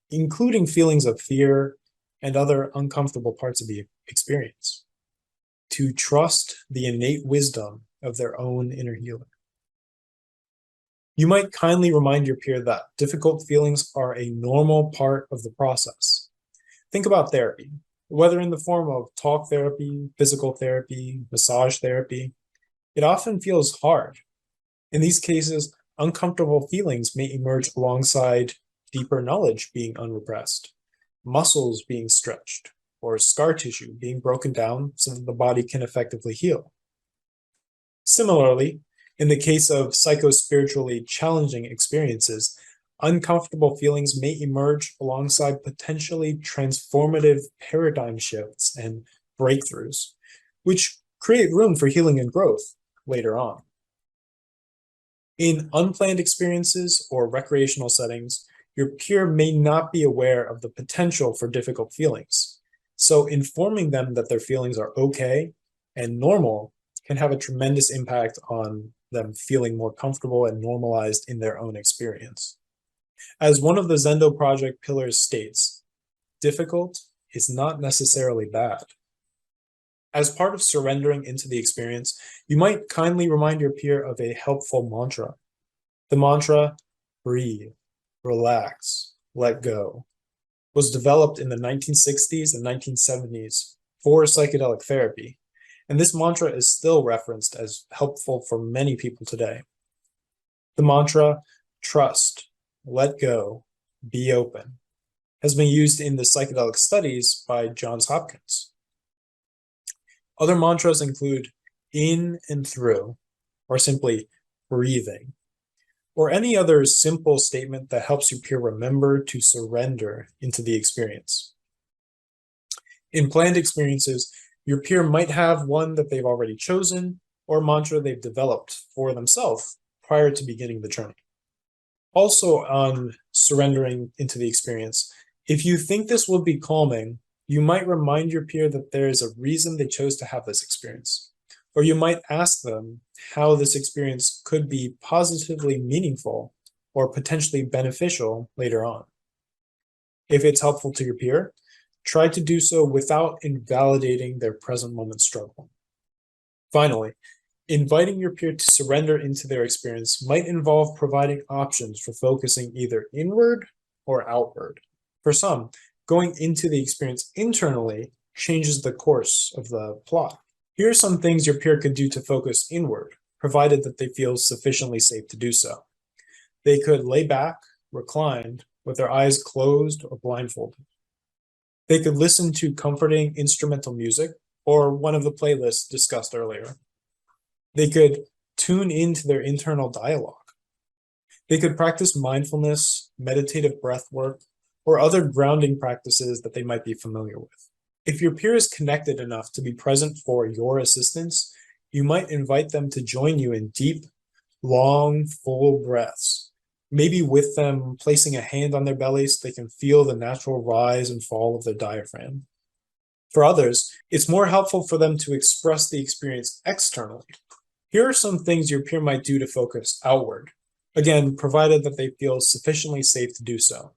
including feelings of fear and other uncomfortable parts of the experience, to trust the innate wisdom of their own inner healer. You might kindly remind your peer that difficult feelings are a normal part of the process. Think about therapy, whether in the form of talk therapy, physical therapy, massage therapy. It often feels hard. In these cases, uncomfortable feelings may emerge alongside deeper knowledge being unrepressed, muscles being stretched, or scar tissue being broken down so that the body can effectively heal. Similarly, in the case of psychospiritually challenging experiences, uncomfortable feelings may emerge alongside potentially transformative paradigm shifts and breakthroughs, which create room for healing and growth later on. In unplanned experiences or recreational settings, your peer may not be aware of the potential for difficult feelings. So informing them that their feelings are okay and normal can have a tremendous impact on them feeling more comfortable and normalized in their own experience. As one of the Zendo Project pillars states, difficult is not necessarily bad. As part of surrendering into the experience, you might kindly remind your peer of a helpful mantra. The mantra, breathe, relax, let go, was developed in the 1960s and 1970s for psychedelic therapy, and this mantra is still referenced as helpful for many people today. The mantra, trust, let go, be open, has been used in the psychedelic studies by Johns Hopkins. Other mantras include in and through, or simply breathing, or any other simple statement that helps your peer remember to surrender into the experience. In planned experiences, your peer might have one that they've already chosen or a mantra they've developed for themselves prior to beginning the journey. Also, on surrendering into the experience, if you think this will be calming, you might remind your peer that there is a reason they chose to have this experience. Or you might ask them how this experience could be positively meaningful or potentially beneficial later on. If it's helpful to your peer, try to do so without invalidating their present moment struggle. Finally, inviting your peer to surrender into their experience might involve providing options for focusing either inward or outward. For some, going into the experience internally changes the course of the plot. Here are some things your peer could do to focus inward, provided that they feel sufficiently safe to do so. They could lay back, reclined, with their eyes closed or blindfolded. They could listen to comforting instrumental music or one of the playlists discussed earlier. They could tune into their internal dialogue. They could practice mindfulness, meditative breath work, or other grounding practices that they might be familiar with. If your peer is connected enough to be present for your assistance, you might invite them to join you in deep, long, full breaths, maybe with them placing a hand on their belly so they can feel the natural rise and fall of their diaphragm. For others, it's more helpful for them to express the experience externally. Here are some things your peer might do to focus outward, again, provided that they feel sufficiently safe to do so.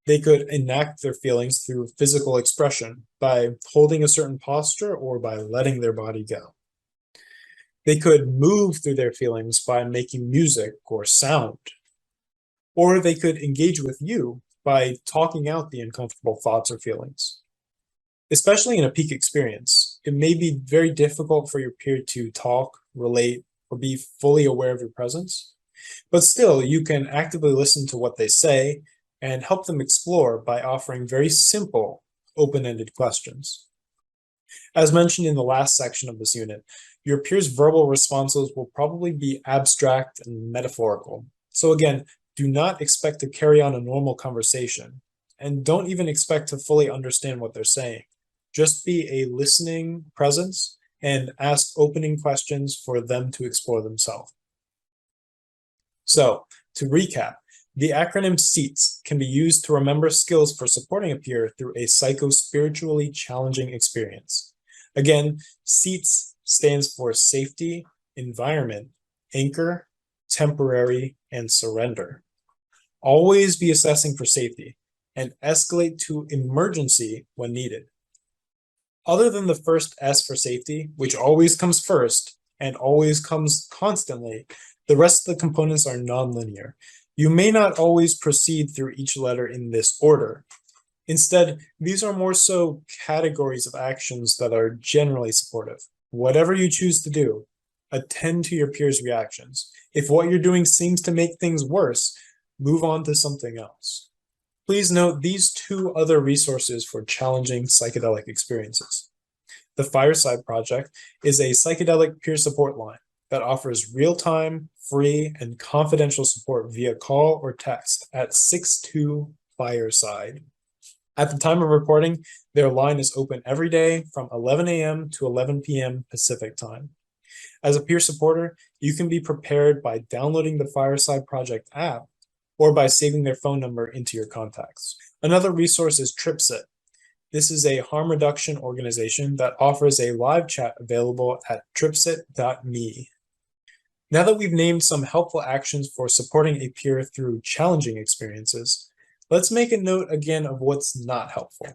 They could enact their feelings through physical expression by holding a certain posture or by letting their body go. They could move through their feelings by making music or sound. Or they could engage with you by talking out the uncomfortable thoughts or feelings. Especially in a peak experience, it may be very difficult for your peer to talk, relate, or be fully aware of your presence. But still, you can actively listen to what they say and help them explore by offering very simple, open-ended questions. As mentioned in the last section of this unit, your peer's verbal responses will probably be abstract and metaphorical. So again, do not expect to carry on a normal conversation, and don't even expect to fully understand what they're saying. Just be a listening presence and ask opening questions for them to explore themselves. So, to recap, the acronym SEATS can be used to remember skills for supporting a peer through a psycho-spiritually challenging experience. Again, SEATS stands for safety, environment, anchor, temporary, and surrender. Always be assessing for safety and escalate to emergency when needed. Other than the first S for safety, which always comes first and always comes constantly, the rest of the components are nonlinear. You may not always proceed through each letter in this order. Instead, these are more so categories of actions that are generally supportive. Whatever you choose to do, attend to your peers' reactions. If what you're doing seems to make things worse, move on to something else. Please note these two other resources for challenging psychedelic experiences. The Fireside Project is a psychedelic peer support line that offers real-time, free, and confidential support via call or text at 62-FIRESIDE. At the time of recording, their line is open every day from 11 a.m. to 11 p.m. Pacific time. As a peer supporter, you can be prepared by downloading the Fireside Project app or by saving their phone number into your contacts. Another resource is TripSit. This is a harm reduction organization that offers a live chat available at tripsit.me. Now that we've named some helpful actions for supporting a peer through challenging experiences, let's make a note again of what's not helpful.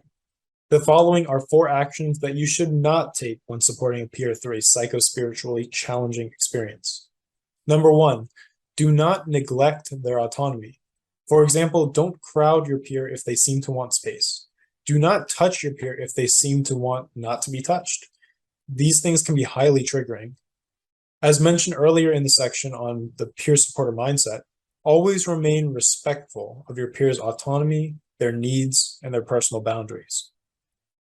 The following are 4 actions that you should not take when supporting a peer through a psycho-spiritually challenging experience. Number 1, do not neglect their autonomy. For example, don't crowd your peer if they seem to want space. Do not touch your peer if they seem to want not to be touched. These things can be highly triggering. As mentioned earlier in the section on the peer supporter mindset, always remain respectful of your peer's autonomy, their needs, and their personal boundaries.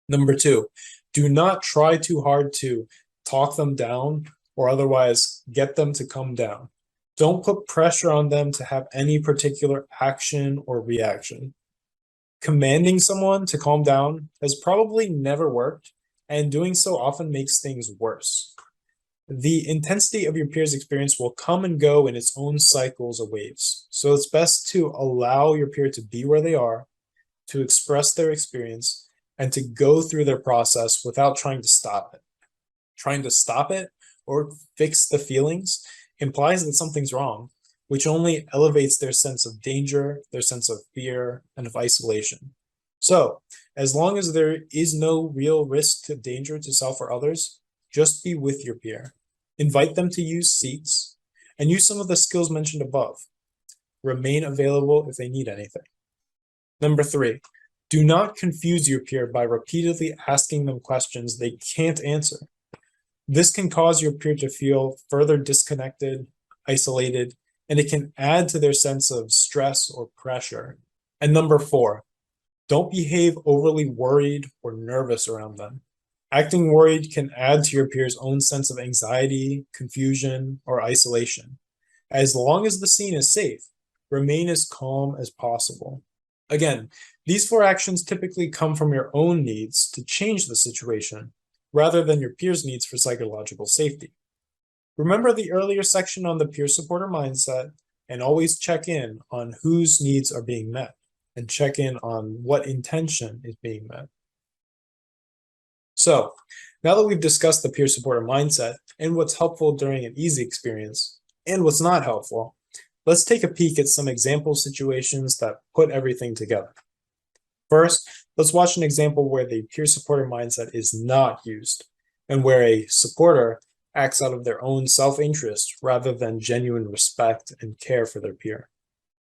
Number 2, do not try too hard to talk them down or otherwise get them to come down. Don't put pressure on them to have any particular action or reaction. Commanding someone to calm down has probably never worked, and doing so often makes things worse. The intensity of your peer's experience will come and go in its own cycles or waves, so it's best to allow your peer to be where they are, to express their experience, and to go through their process without trying to stop it. Trying to stop it or fix the feelings implies that something's wrong, which only elevates their sense of danger, their sense of fear, and of isolation. So, as long as there is no real risk to danger to self or others, just be with your peer. Invite them to use SEATS, and use some of the skills mentioned above. Remain available if they need anything. Number 3, do not confuse your peer by repeatedly asking them questions they can't answer. This can cause your peer to feel further disconnected, isolated, and it can add to their sense of stress or pressure. And number 4, don't behave overly worried or nervous around them. Acting worried can add to your peer's own sense of anxiety, confusion, or isolation. As long as the scene is safe, remain as calm as possible. Again, these 4 actions typically come from your own needs to change the situation, rather than your peers' needs for psychological safety. Remember the earlier section on the peer supporter mindset, and always check in on whose needs are being met, and check in on what intention is being met. So, now that we've discussed the peer supporter mindset and what's helpful during an easy experience and what's not helpful, let's take a peek at some example situations that put everything together. First, let's watch an example where the peer supporter mindset is not used and where a supporter acts out of their own self-interest rather than genuine respect and care for their peer.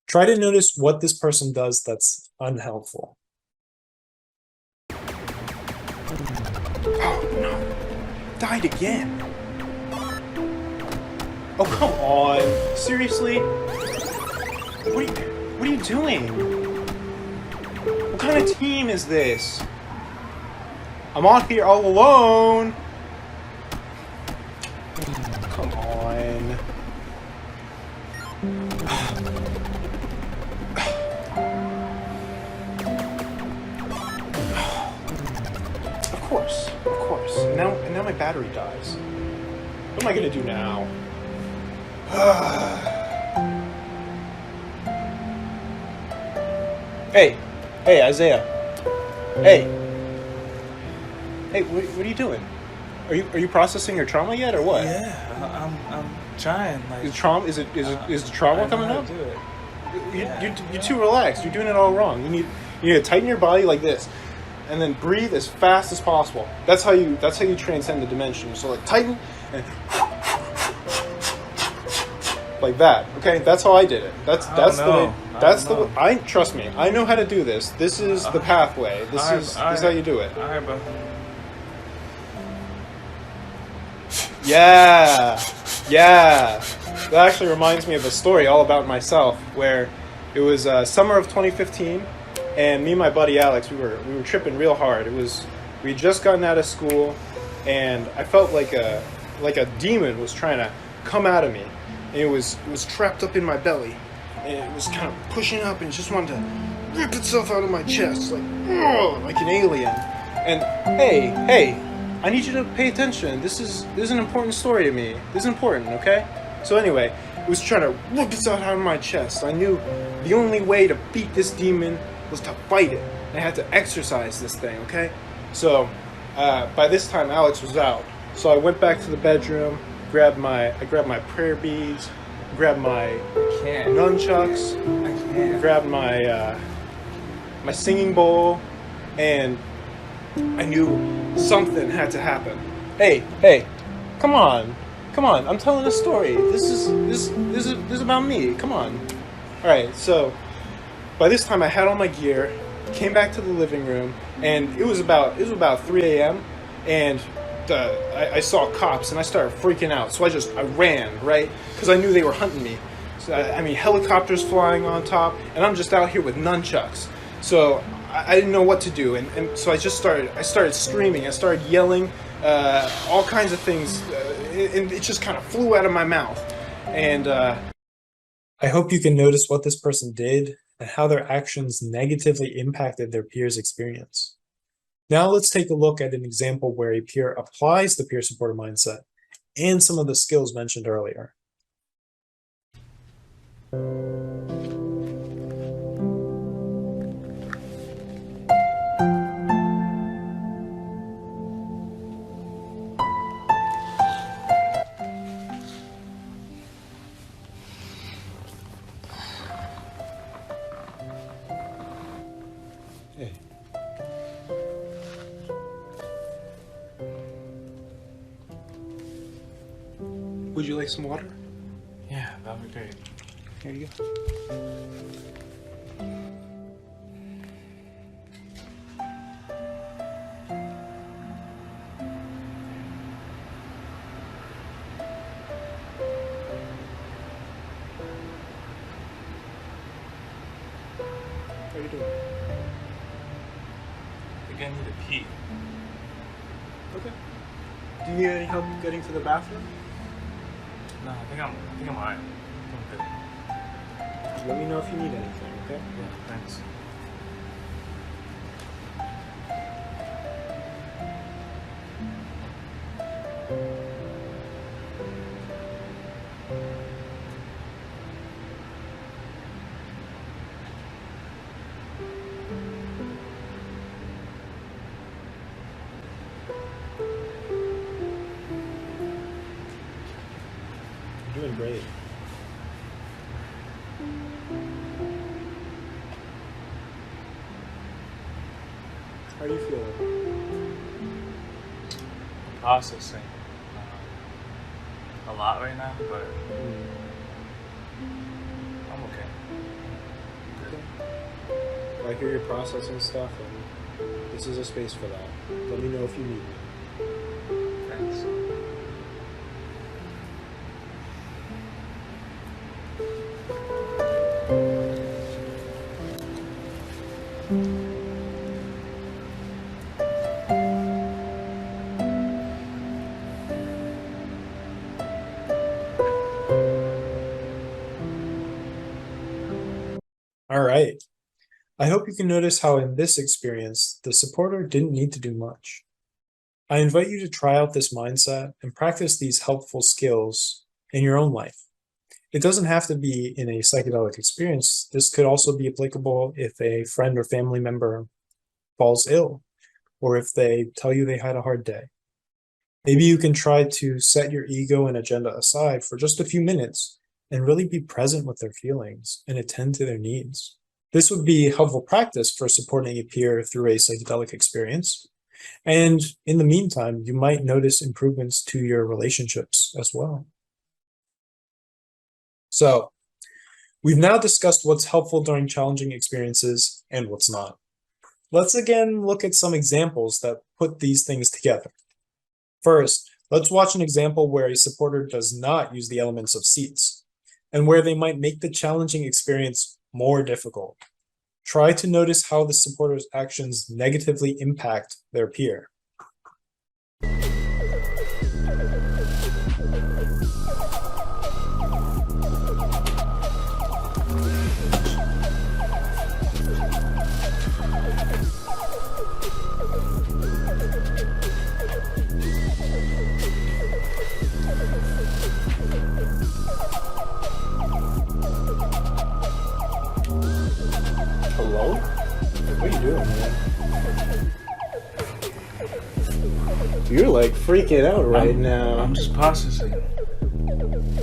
Try to notice what this person does that's unhelpful. Oh no, died again. Oh, come on. Seriously? What are you doing? What kind of team is this? I'm out here all alone. Come on. Of course. And now my battery dies. What am I gonna do now? Hey, Isaiah. Hey, what are you doing? Are you processing your trauma yet, or what? Yeah, I'm trying. Like, Is trauma is the trauma I know coming how up? to do it. You're too relaxed. You're doing it all wrong. You need to tighten your body like this, and then breathe as fast as possible. That's how you transcend the dimension. So like tighten and like that. Okay, that's how I did it. That's the way. Trust me. I know how to do this. This is the pathway. This is how you do it. All right, bro. Yeah. That actually reminds me of a story all about myself where it was summer of 2015, and me and my buddy Alex, we were tripping real hard. We had just gotten out of school, and I felt like a demon was trying to come out of me, and it was trapped up in my belly, and it was kind of pushing up and just wanted to rip itself out of my chest like an alien. And hey, I need you to pay attention. This is an important story to me. This is important, okay? So anyway, it was trying to rip itself out of my chest. I knew the only way to beat this demon was to fight it. I had to exercise this thing, okay? So by this time, Alex was out. So I went back to the bedroom, grabbed my prayer beads, grabbed my nunchucks, grabbed my my singing bowl, and I knew something had to happen. Hey, come on. I'm telling a story. This is about me. Come on. All right. So by this time, I had all my gear, came back to the living room, and it was about 3 a.m. and I saw cops, and I started freaking out. So I ran, right, because I knew they were hunting me. So I mean, helicopters flying on top, and I'm just out here with nunchucks. So I didn't know what to do, and so I started screaming, I started yelling, all kinds of things, and it just kind of flew out of my mouth. And I hope you can notice what this person did and how their actions negatively impacted their peers' experience. Now let's take a look at an example where a peer applies the peer supporter mindset and some of the skills mentioned earlier. hey, would you like some water? Yeah, that would be great. Here you go. How are you doing? I think I need to pee. Okay. Do you need any help getting to the bathroom? No, I think I'm alright. I'm good. Let me know if you need anything, okay? Yeah, thanks. Doing great. How are you feeling? Processing a lot right now, but I'm okay. Well, I hear you're processing stuff, and this is a space for that. Let me know if you need me. Thanks. All right. I hope you can notice how in this experience, the supporter didn't need to do much. I invite you to try out this mindset and practice these helpful skills in your own life. It doesn't have to be in a psychedelic experience. This could also be applicable if a friend or family member falls ill, or if they tell you they had a hard day. Maybe you can try to set your ego and agenda aside for just a few minutes and really be present with their feelings and attend to their needs. This would be helpful practice for supporting a peer through a psychedelic experience. And in the meantime, you might notice improvements to your relationships as well. So, we've now discussed what's helpful during challenging experiences and what's not. Let's again look at some examples that put these things together. First, let's watch an example where a supporter does not use the elements of seats, and where they might make the challenging experience more difficult. Try to notice how the supporter's actions negatively impact their peer. Hello? What are you doing, man? You're like freaking out right now. I'm just processing.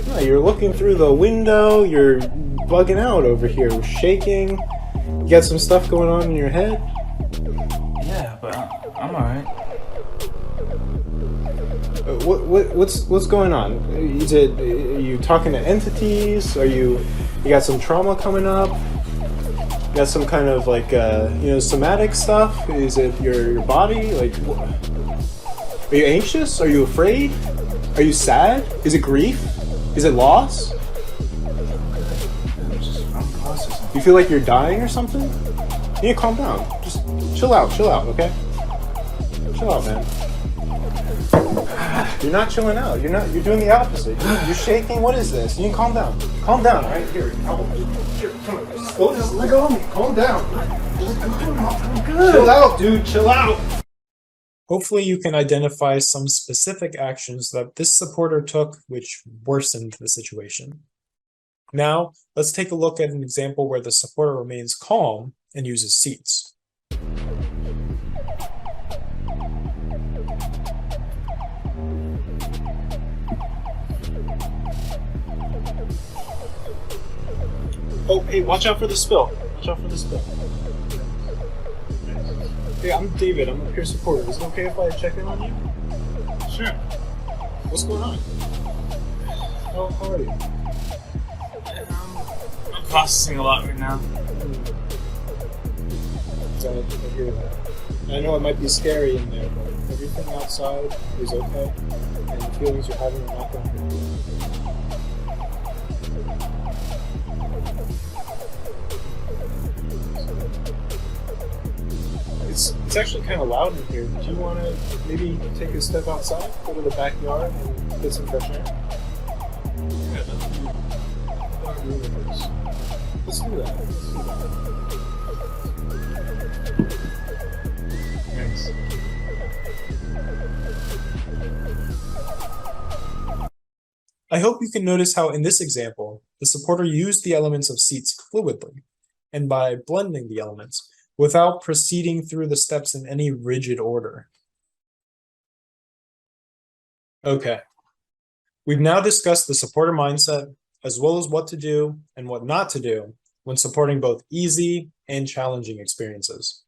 No, you're looking through the window, you're bugging out over here, shaking. You got some stuff going on in your head? Yeah, but I'm alright. What's going on? Are you talking to entities? You got some trauma coming up? You got some kind of like somatic stuff? Is it your body? Like, are you anxious? Are you afraid? Are you sad? Is it grief? Is it loss? I'm processing. You feel like you're dying or something? You need to calm down. Just chill out, okay? Chill out, man. You're not chilling out. You're doing the opposite. You're shaking. What is this? You need to calm down. Calm down, right? Here, come on. Just let go of me. Calm down. I'm good. Chill out, dude. Chill out. Hopefully you can identify some specific actions that this supporter took which worsened the situation. Now, let's take a look at an example where the supporter remains calm and uses seats. Oh, hey, watch out for the spill. Watch out for the spill. Hey, I'm David. I'm a peer supporter. Is it okay if I check in on you? Sure. What's going on? How are you? I'm processing a lot right now. I hear that. I know it might be scary in there, but everything outside is okay, and the feelings you're having are not going to hurt you. It's actually kind of loud in here. Do you want to maybe take a step outside, go to the backyard, and get some fresh air? Let's do that. Thanks. I hope you can notice how in this example, the supporter used the elements of seats fluidly, and by blending the elements, without proceeding through the steps in any rigid order. Okay. We've now discussed the supporter mindset, as well as what to do and what not to do when supporting both easy and challenging experiences.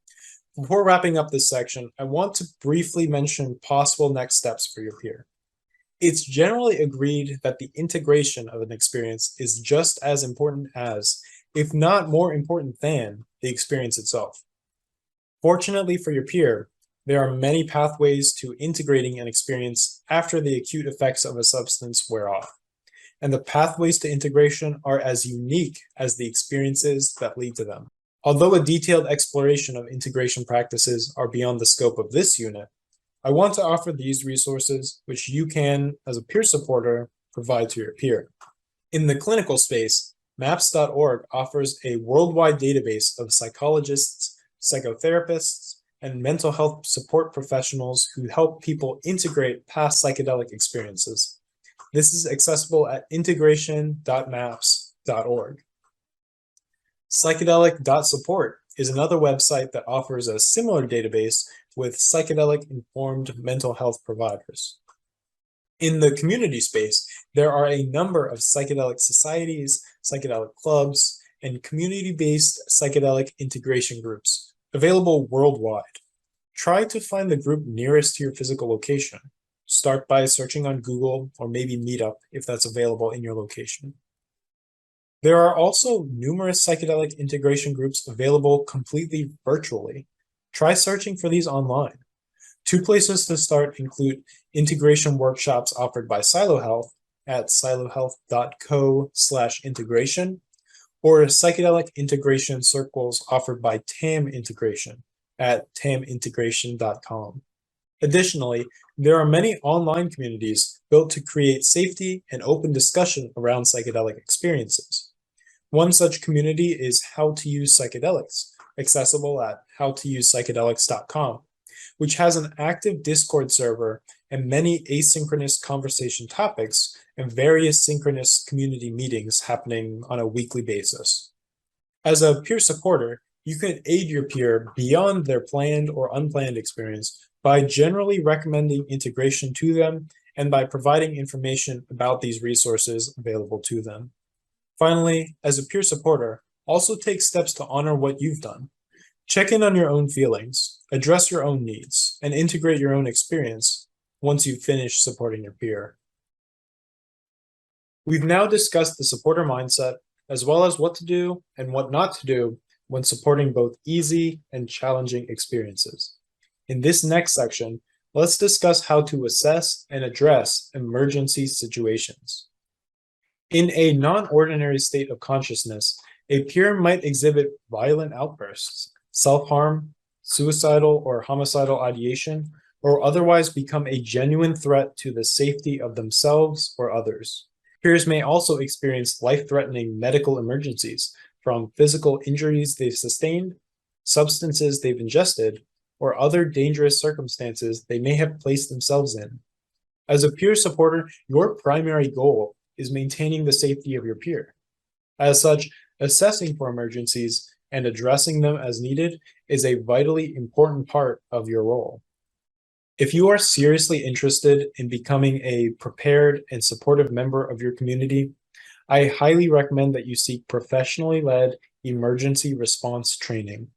Before wrapping up this section, I want to briefly mention possible next steps for your peer. It's generally agreed that the integration of an experience is just as important as, if not more important than, the experience itself. Fortunately for your peer, there are many pathways to integrating an experience after the acute effects of a substance wear off. And the pathways to integration are as unique as the experiences that lead to them. Although a detailed exploration of integration practices are beyond the scope of this unit, I want to offer these resources which you can, as a peer supporter, provide to your peer. In the clinical space, MAPS.org offers a worldwide database of psychologists, psychotherapists, and mental health support professionals who help people integrate past psychedelic experiences. This is accessible at integration.maps.org. Psychedelic.support is another website that offers a similar database with psychedelic-informed mental health providers. In the community space, there are a number of psychedelic societies, psychedelic clubs, and community-based psychedelic integration groups available worldwide. Try to find the group nearest to your physical location. Start by searching on Google or maybe Meetup if that's available in your location. There are also numerous psychedelic integration groups available completely virtually. Try searching for these online. Two places to start include integration workshops offered by Silo Health at silohealth.co/integration, or psychedelic integration circles offered by TAM Integration at tamintegration.com. Additionally, there are many online communities built to create safety and open discussion around psychedelic experiences. One such community is How to Use Psychedelics, accessible at howtousepsychedelics.com, which has an active Discord server and many asynchronous conversation topics and various synchronous community meetings happening on a weekly basis. As a peer supporter, you can aid your peer beyond their planned or unplanned experience by generally recommending integration to them and by providing information about these resources available to them. Finally, as a peer supporter, also take steps to honor what you've done. Check in on your own feelings, address your own needs, and integrate your own experience once you've finished supporting your peer. We've now discussed the supporter mindset, as well as what to do and what not to do when supporting both easy and challenging experiences. In this next section, let's discuss how to assess and address emergency situations. In a non-ordinary state of consciousness, a peer might exhibit violent outbursts, self-harm, suicidal or homicidal ideation, or otherwise become a genuine threat to the safety of themselves or others. Peers may also experience life-threatening medical emergencies from physical injuries they've sustained, substances they've ingested, or other dangerous circumstances they may have placed themselves in. As a peer supporter, your primary goal is maintaining the safety of your peer. As such, assessing for emergencies and addressing them as needed is a vitally important part of your role. If you are seriously interested in becoming a prepared and supportive member of your community, I highly recommend that you seek professionally led emergency response training.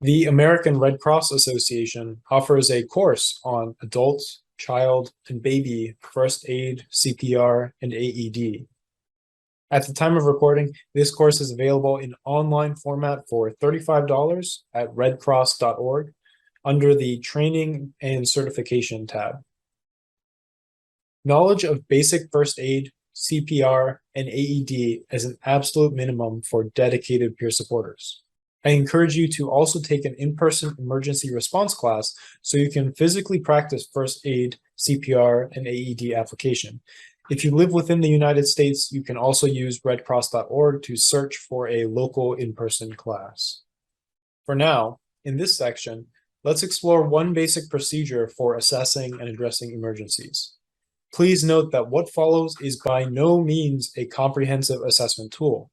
The American Red Cross Association offers a course on adult, child, and baby first aid, CPR, and AED. At the time of recording, this course is available in online format for $35 at redcross.org under the Training and Certification tab. Knowledge of basic first aid, CPR, and AED is an absolute minimum for dedicated peer supporters. I encourage you to also take an in-person emergency response class so you can physically practice first aid, CPR, and AED application. If you live within the United States, you can also use redcross.org to search for a local in-person class. For now, in this section, let's explore one basic procedure for assessing and addressing emergencies. Please note that what follows is by no means a comprehensive assessment tool,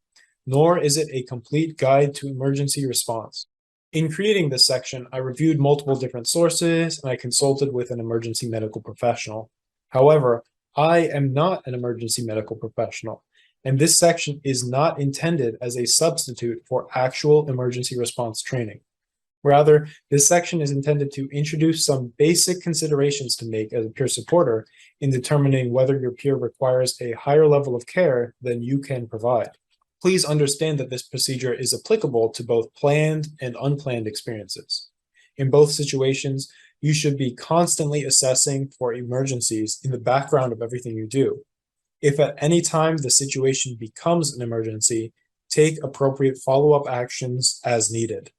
nor is it a complete guide to emergency response. In creating this section, I reviewed multiple different sources and I consulted with an emergency medical professional. However, I am not an emergency medical professional, and this section is not intended as a substitute for actual emergency response training. Rather, this section is intended to introduce some basic considerations to make as a peer supporter in determining whether your peer requires a higher level of care than you can provide. Please understand that this procedure is applicable to both planned and unplanned experiences. In both situations, you should be constantly assessing for emergencies in the background of everything you do. If at any time the situation becomes an emergency, take appropriate follow-up actions as needed.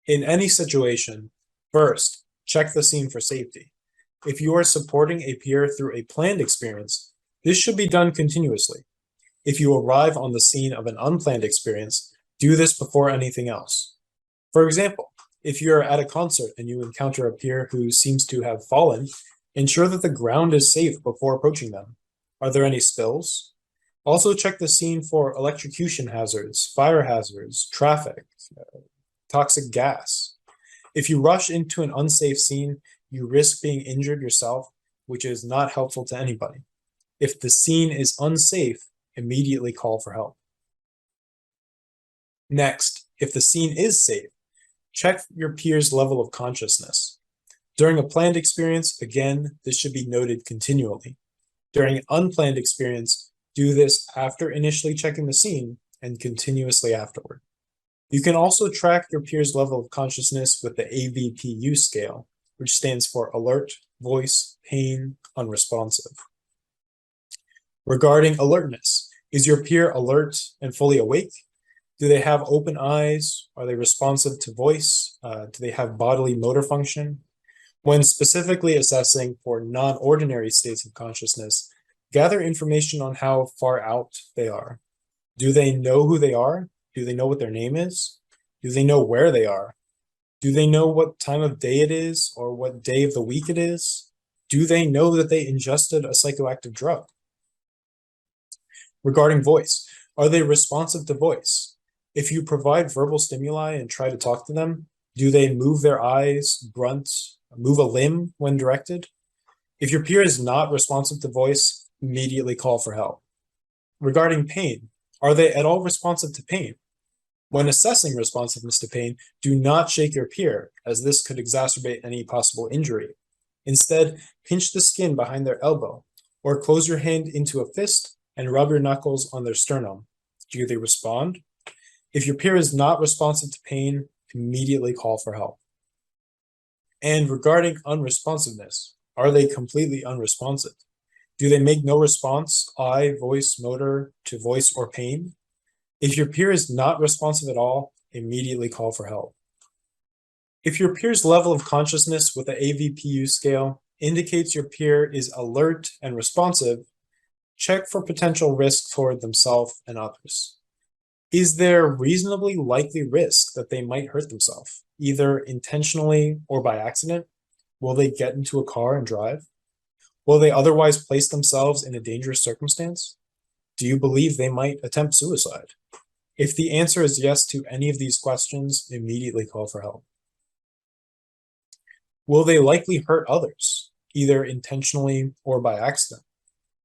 In any situation, first, check the scene for safety. If you are supporting a peer through a planned experience, this should be done continuously. If you arrive on the scene of an unplanned experience, do this before anything else. For example, if you're at a concert and you encounter a peer who seems to have fallen, ensure that the ground is safe before approaching them. Are there any spills? Also check the scene for electrocution hazards, fire hazards, traffic, toxic gas. If you rush into an unsafe scene, you risk being injured yourself, which is not helpful to anybody. If the scene is unsafe, immediately call for help. Next, if the scene is safe, check your peer's level of consciousness. During a planned experience, again, this should be noted continually. During an unplanned experience, do this after initially checking the scene and continuously afterward. You can also track your peer's level of consciousness with the AVPU scale, which stands for alert, voice, pain, unresponsive. Regarding alertness, is your peer alert and fully awake? Do they have open eyes? Are they responsive to voice? Do they have bodily motor function? When specifically assessing for non-ordinary states of consciousness, gather information on how far out they are. Do they know who they are? Do they know what their name is? Do they know where they are? Do they know what time of day it is or what day of the week it is? Do they know that they ingested a psychoactive drug? Regarding voice, are they responsive to voice? If you provide verbal stimuli and try to talk to them, do they move their eyes, grunt, move a limb when directed? If your peer is not responsive to voice, immediately call for help. Regarding pain, are they at all responsive to pain? When assessing responsiveness to pain, do not shake your peer, as this could exacerbate any possible injury. Instead, pinch the skin behind their elbow, or close your hand into a fist and rub your knuckles on their sternum. Do they respond? If your peer is not responsive to pain, immediately call for help. And regarding unresponsiveness, are they completely unresponsive? Do they make no response, eye, voice, motor, to voice or pain? If your peer is not responsive at all, immediately call for help. If your peer's level of consciousness with the AVPU scale indicates your peer is alert and responsive, check for potential risk toward themselves and others. Is there reasonably likely risk that they might hurt themselves, either intentionally or by accident? Will they get into a car and drive? Will they otherwise place themselves in a dangerous circumstance? Do you believe they might attempt suicide? If the answer is yes to any of these questions, immediately call for help. Will they likely hurt others, either intentionally or by accident?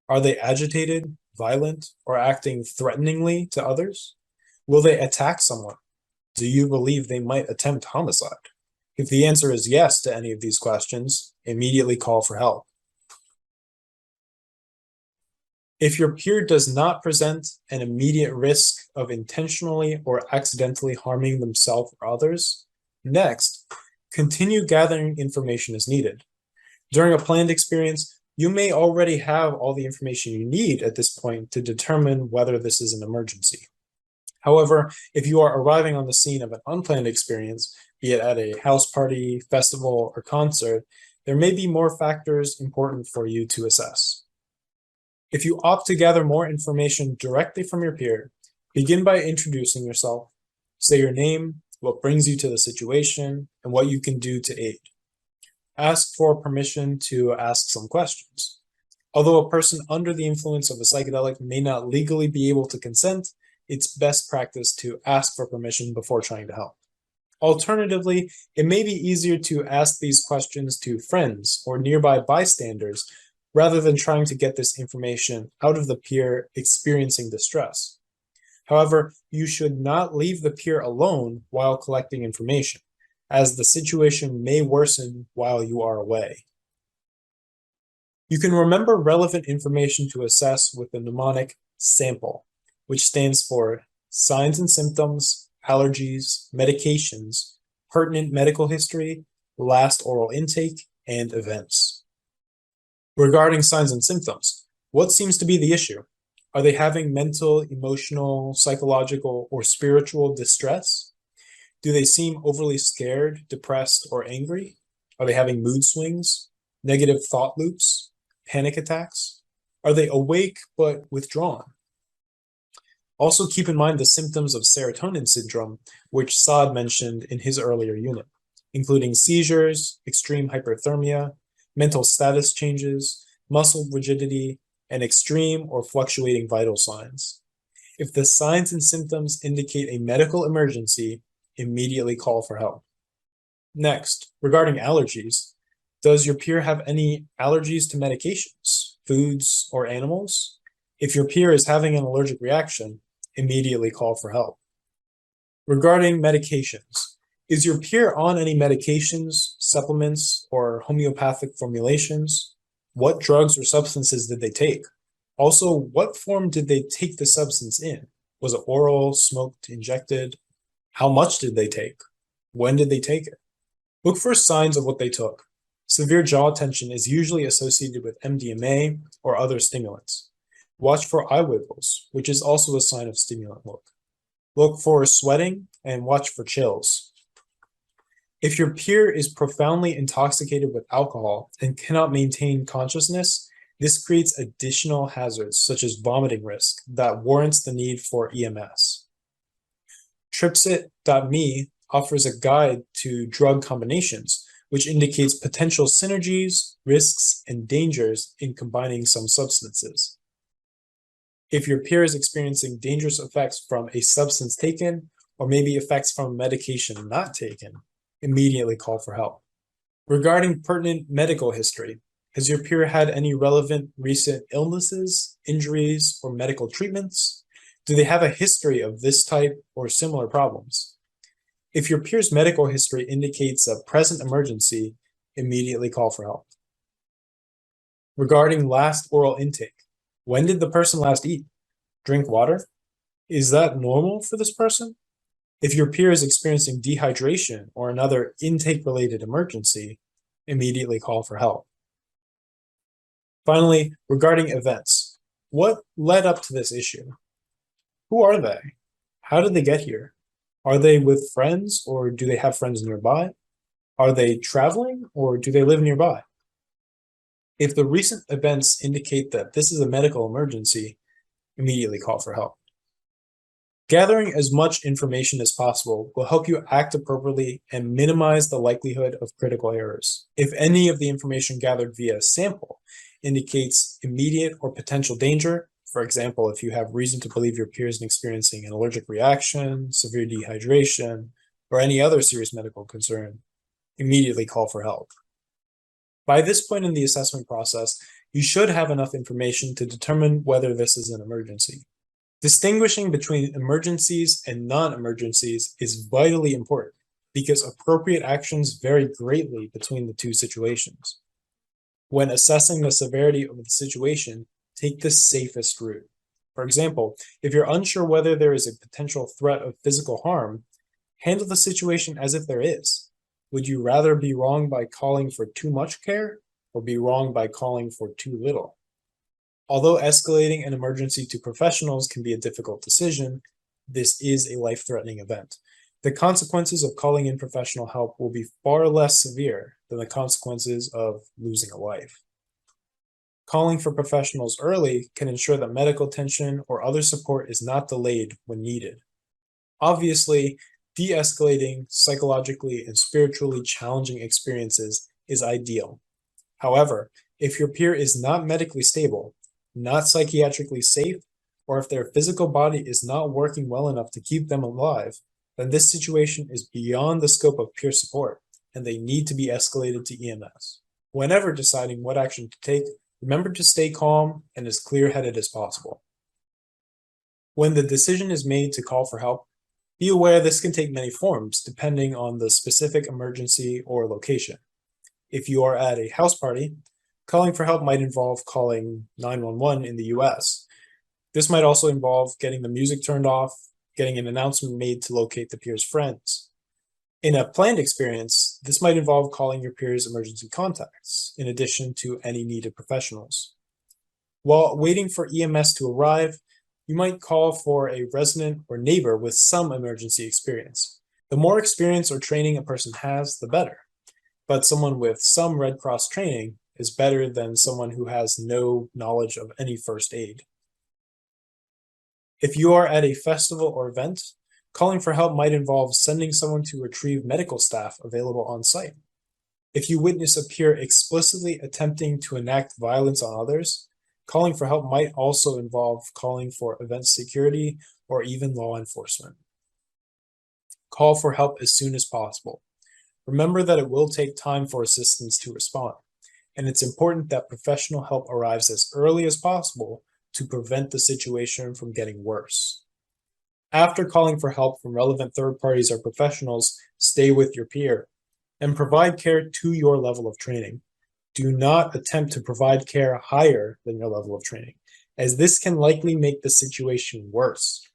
Are they agitated, violent, or acting threateningly to others? Will they attack someone? Do you believe they might attempt homicide? If the answer is yes to any of these questions, immediately call for help. If your peer does not present an immediate risk of intentionally or accidentally harming themselves or others, next, continue gathering information as needed. During a planned experience, you may already have all the information you need at this point to determine whether this is an emergency. However, if you are arriving on the scene of an unplanned experience, be it at a house party, festival, or concert, there may be more factors important for you to assess. If you opt to gather more information directly from your peer, begin by introducing yourself. Say your name, what brings you to the situation, and what you can do to aid. Ask for permission to ask some questions. Although a person under the influence of a psychedelic may not legally be able to consent, it's best practice to ask for permission before trying to help. Alternatively, it may be easier to ask these questions to friends or nearby bystanders rather than trying to get this information out of the peer experiencing distress. However, you should not leave the peer alone while collecting information, as the situation may worsen while you are away. You can remember relevant information to assess with the mnemonic SAMPLE, which stands for signs and symptoms, allergies, medications, pertinent medical history, last oral intake, and events. Regarding signs and symptoms, what seems to be the issue? Are they having mental, emotional, psychological, or spiritual distress? Do they seem overly scared, depressed, or angry? Are they having mood swings, negative thought loops, panic attacks? Are they awake but withdrawn? Also keep in mind the symptoms of serotonin syndrome, which Saad mentioned in his earlier unit, including seizures, extreme hyperthermia, mental status changes, muscle rigidity, and extreme or fluctuating vital signs. If the signs and symptoms indicate a medical emergency, immediately call for help. Next, regarding allergies, does your peer have any allergies to medications, foods, or animals? If your peer is having an allergic reaction, immediately call for help. Regarding medications, is your peer on any medications, supplements, or homeopathic formulations? What drugs or substances did they take? Also, what form did they take the substance in? Was it oral, smoked, injected? How much did they take? When did they take it? Look for signs of what they took. Severe jaw tension is usually associated with MDMA or other stimulants. Watch for eye wiggles, which is also a sign of stimulant look. Look for sweating and watch for chills. If your peer is profoundly intoxicated with alcohol and cannot maintain consciousness, this creates additional hazards such as vomiting risk that warrants the need for EMS. Tripsit.me offers a guide to drug combinations, which indicates potential synergies, risks, and dangers in combining some substances. If your peer is experiencing dangerous effects from a substance taken, or maybe effects from medication not taken, immediately call for help. Regarding pertinent medical history, has your peer had any relevant recent illnesses, injuries, or medical treatments? Do they have a history of this type or similar problems? If your peer's medical history indicates a present emergency, immediately call for help. Regarding last oral intake, when did the person last eat? Drink water? Is that normal for this person? If your peer is experiencing dehydration or another intake-related emergency, immediately call for help. Finally, regarding events, what led up to this issue? Who are they? How did they get here? Are they with friends or do they have friends nearby? Are they traveling or do they live nearby? If the recent events indicate that this is a medical emergency, immediately call for help. Gathering as much information as possible will help you act appropriately and minimize the likelihood of critical errors. If any of the information gathered via sample indicates immediate or potential danger, for example, if you have reason to believe your peer is experiencing an allergic reaction, severe dehydration, or any other serious medical concern, immediately call for help. By this point in the assessment process, you should have enough information to determine whether this is an emergency. Distinguishing between emergencies and non-emergencies is vitally important because appropriate actions vary greatly between the two situations. When assessing the severity of the situation, take the safest route. For example, if you're unsure whether there is a potential threat of physical harm, handle the situation as if there is. Would you rather be wrong by calling for too much care or be wrong by calling for too little? Although escalating an emergency to professionals can be a difficult decision, this is a life-threatening event. The consequences of calling in professional help will be far less severe than the consequences of losing a life. Calling for professionals early can ensure that medical attention or other support is not delayed when needed. Obviously, de-escalating psychologically and spiritually challenging experiences is ideal. However, if your peer is not medically stable, not psychiatrically safe, or if their physical body is not working well enough to keep them alive, then this situation is beyond the scope of peer support, and they need to be escalated to EMS. Whenever deciding what action to take, Remember to stay calm and as clear-headed as possible. When the decision is made to call for help, be aware this can take many forms depending on the specific emergency or location. If you are at a house party, calling for help might involve calling 911 in the US. This might also involve getting the music turned off, getting an announcement made to locate the peer's friends. In a planned experience, this might involve calling your peer's emergency contacts, in addition to any needed professionals. While waiting for EMS to arrive, you might call for a resident or neighbor with some emergency experience. The more experience or training a person has, the better. But someone with some Red Cross training is better than someone who has no knowledge of any first aid. If you are at a festival or event, calling for help might involve sending someone to retrieve medical staff available on site. If you witness a peer explicitly attempting to enact violence on others, calling for help might also involve calling for event security or even law enforcement. Call for help as soon as possible. Remember that it will take time for assistance to respond, and it's important that professional help arrives as early as possible to prevent the situation from getting worse. After calling for help from relevant third parties or professionals, stay with your peer and provide care to your level of training. Do not attempt to provide care higher than your level of training, as this can likely make the situation worse.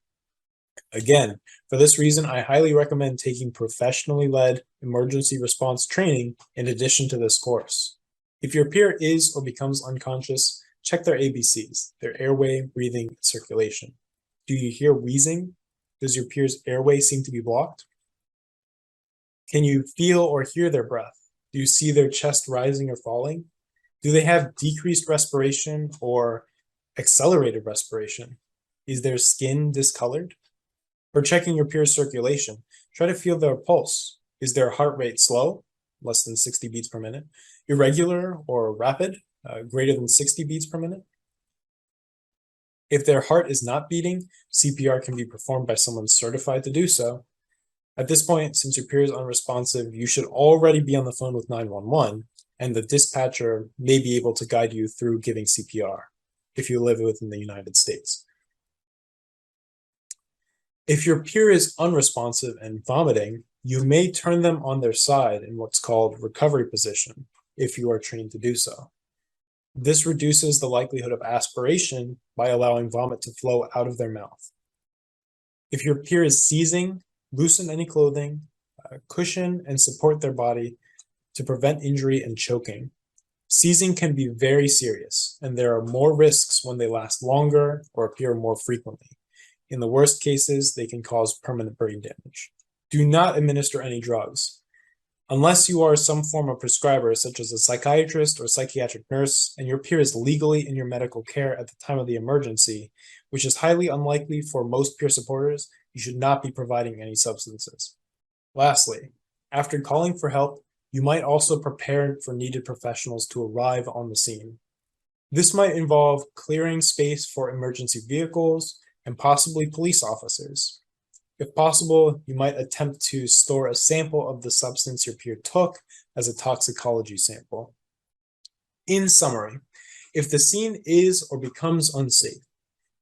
Again, for this reason, I highly recommend taking professionally led emergency response training in addition to this course. If your peer is or becomes unconscious, check their ABCs, their airway, breathing, and circulation. Do you hear wheezing? Does your peer's airway seem to be blocked? Can you feel or hear their breath? Do you see their chest rising or falling? Do they have decreased respiration or accelerated respiration? Is their skin discolored? For checking your peer's circulation, try to feel their pulse. Is their heart rate slow, less than 60 beats per minute, irregular or rapid, greater than 60 beats per minute? If their heart is not beating, CPR can be performed by someone certified to do so. At this point, since your peer is unresponsive, you should already be on the phone with 911, and the dispatcher may be able to guide you through giving CPR if you live within the United States. If your peer is unresponsive and vomiting, you may turn them on their side in what's called recovery position, if you are trained to do so. This reduces the likelihood of aspiration by allowing vomit to flow out of their mouth. If your peer is seizing, loosen any clothing, cushion and support their body to prevent injury and choking. Seizing can be very serious, and there are more risks when they last longer or appear more frequently. In the worst cases, they can cause permanent brain damage. Do not administer any drugs. Unless you are some form of prescriber, such as a psychiatrist or psychiatric nurse, and your peer is legally in your medical care at the time of the emergency, which is highly unlikely for most peer supporters, you should not be providing any substances. Lastly, after calling for help, you might also prepare for needed professionals to arrive on the scene. This might involve clearing space for emergency vehicles and possibly police officers. If possible, you might attempt to store a sample of the substance your peer took as a toxicology sample. In summary, if the scene is or becomes unsafe,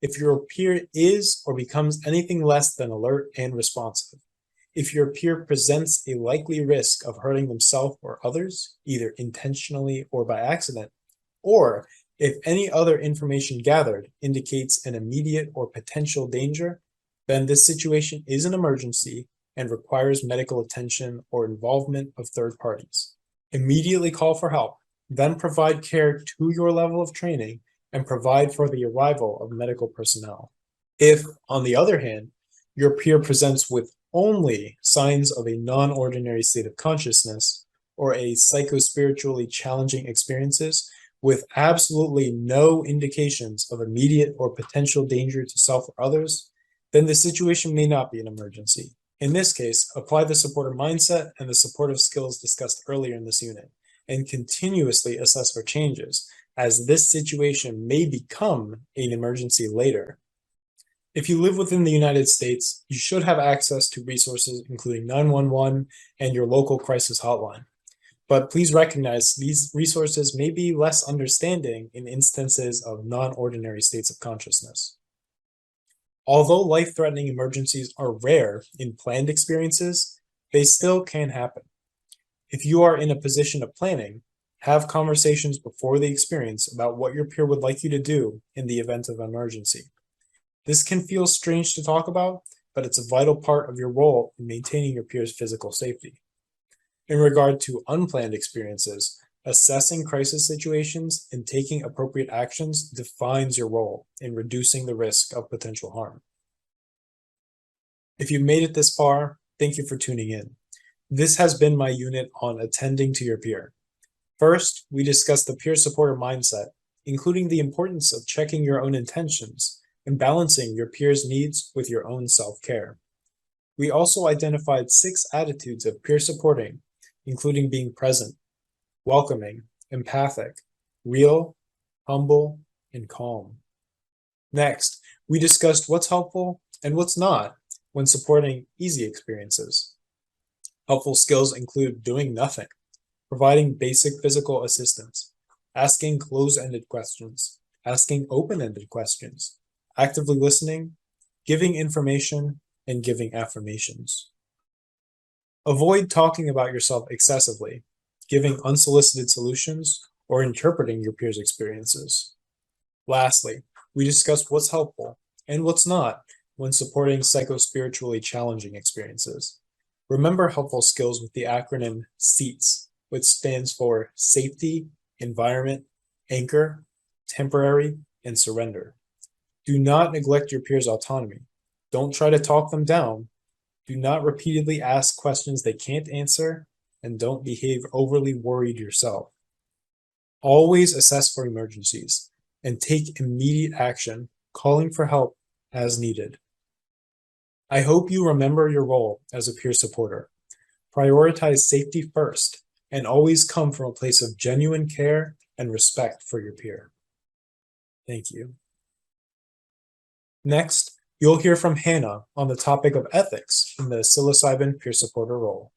if your peer is or becomes anything less than alert and responsive, if your peer presents a likely risk of hurting themselves or others, either intentionally or by accident, or if any other information gathered indicates an immediate or potential danger, then this situation is an emergency and requires medical attention or involvement of third parties. Immediately call for help, then provide care to your level of training and provide for the arrival of medical personnel. If, on the other hand, your peer presents with only signs of a non-ordinary state of consciousness or a psychospiritually challenging experiences with absolutely no indications of immediate or potential danger to self or others, then the situation may not be an emergency. In this case, apply the supporter mindset and the supportive skills discussed earlier in this unit, and continuously assess for changes, as this situation may become an emergency later. If you live within the United States, you should have access to resources including 911 and your local crisis hotline. but please recognize these resources may be less understanding in instances of non-ordinary states of consciousness. Although life-threatening emergencies are rare in planned experiences, they still can happen. If you are in a position of planning, have conversations before the experience about what your peer would like you to do in the event of emergency. This can feel strange to talk about, but it's a vital part of your role in maintaining your peer's physical safety. In regard to unplanned experiences, assessing crisis situations and taking appropriate actions defines your role in reducing the risk of potential harm. If you made it this far, thank you for tuning in. This has been my unit on attending to your peer. First, we discussed the peer supporter mindset, including the importance of checking your own intentions and balancing your peer's needs with your own self-care. We also identified 6 attitudes of peer supporting, including being present, welcoming, empathic, real, humble, and calm. Next, we discussed what's helpful and what's not when supporting easy experiences. Helpful skills include doing nothing, providing basic physical assistance, asking close-ended questions, asking open-ended questions, actively listening, giving information, and giving affirmations. Avoid talking about yourself excessively, giving unsolicited solutions, or interpreting your peers' experiences. Lastly, we discussed what's helpful and what's not when supporting psychospiritually challenging experiences. Remember helpful skills with the acronym SEATS, which stands for Safety, Environment, Anchor, Temporary, and Surrender. Do not neglect your peers' autonomy. Don't try to talk them down. Do not repeatedly ask questions they can't answer, and don't behave overly worried yourself. Always assess for emergencies and take immediate action, calling for help as needed. I hope you remember your role as a peer supporter. Prioritize safety first and always come from a place of genuine care and respect for your peer. Thank you. Next, you'll hear from Hannah on the topic of ethics in the psilocybin peer supporter role.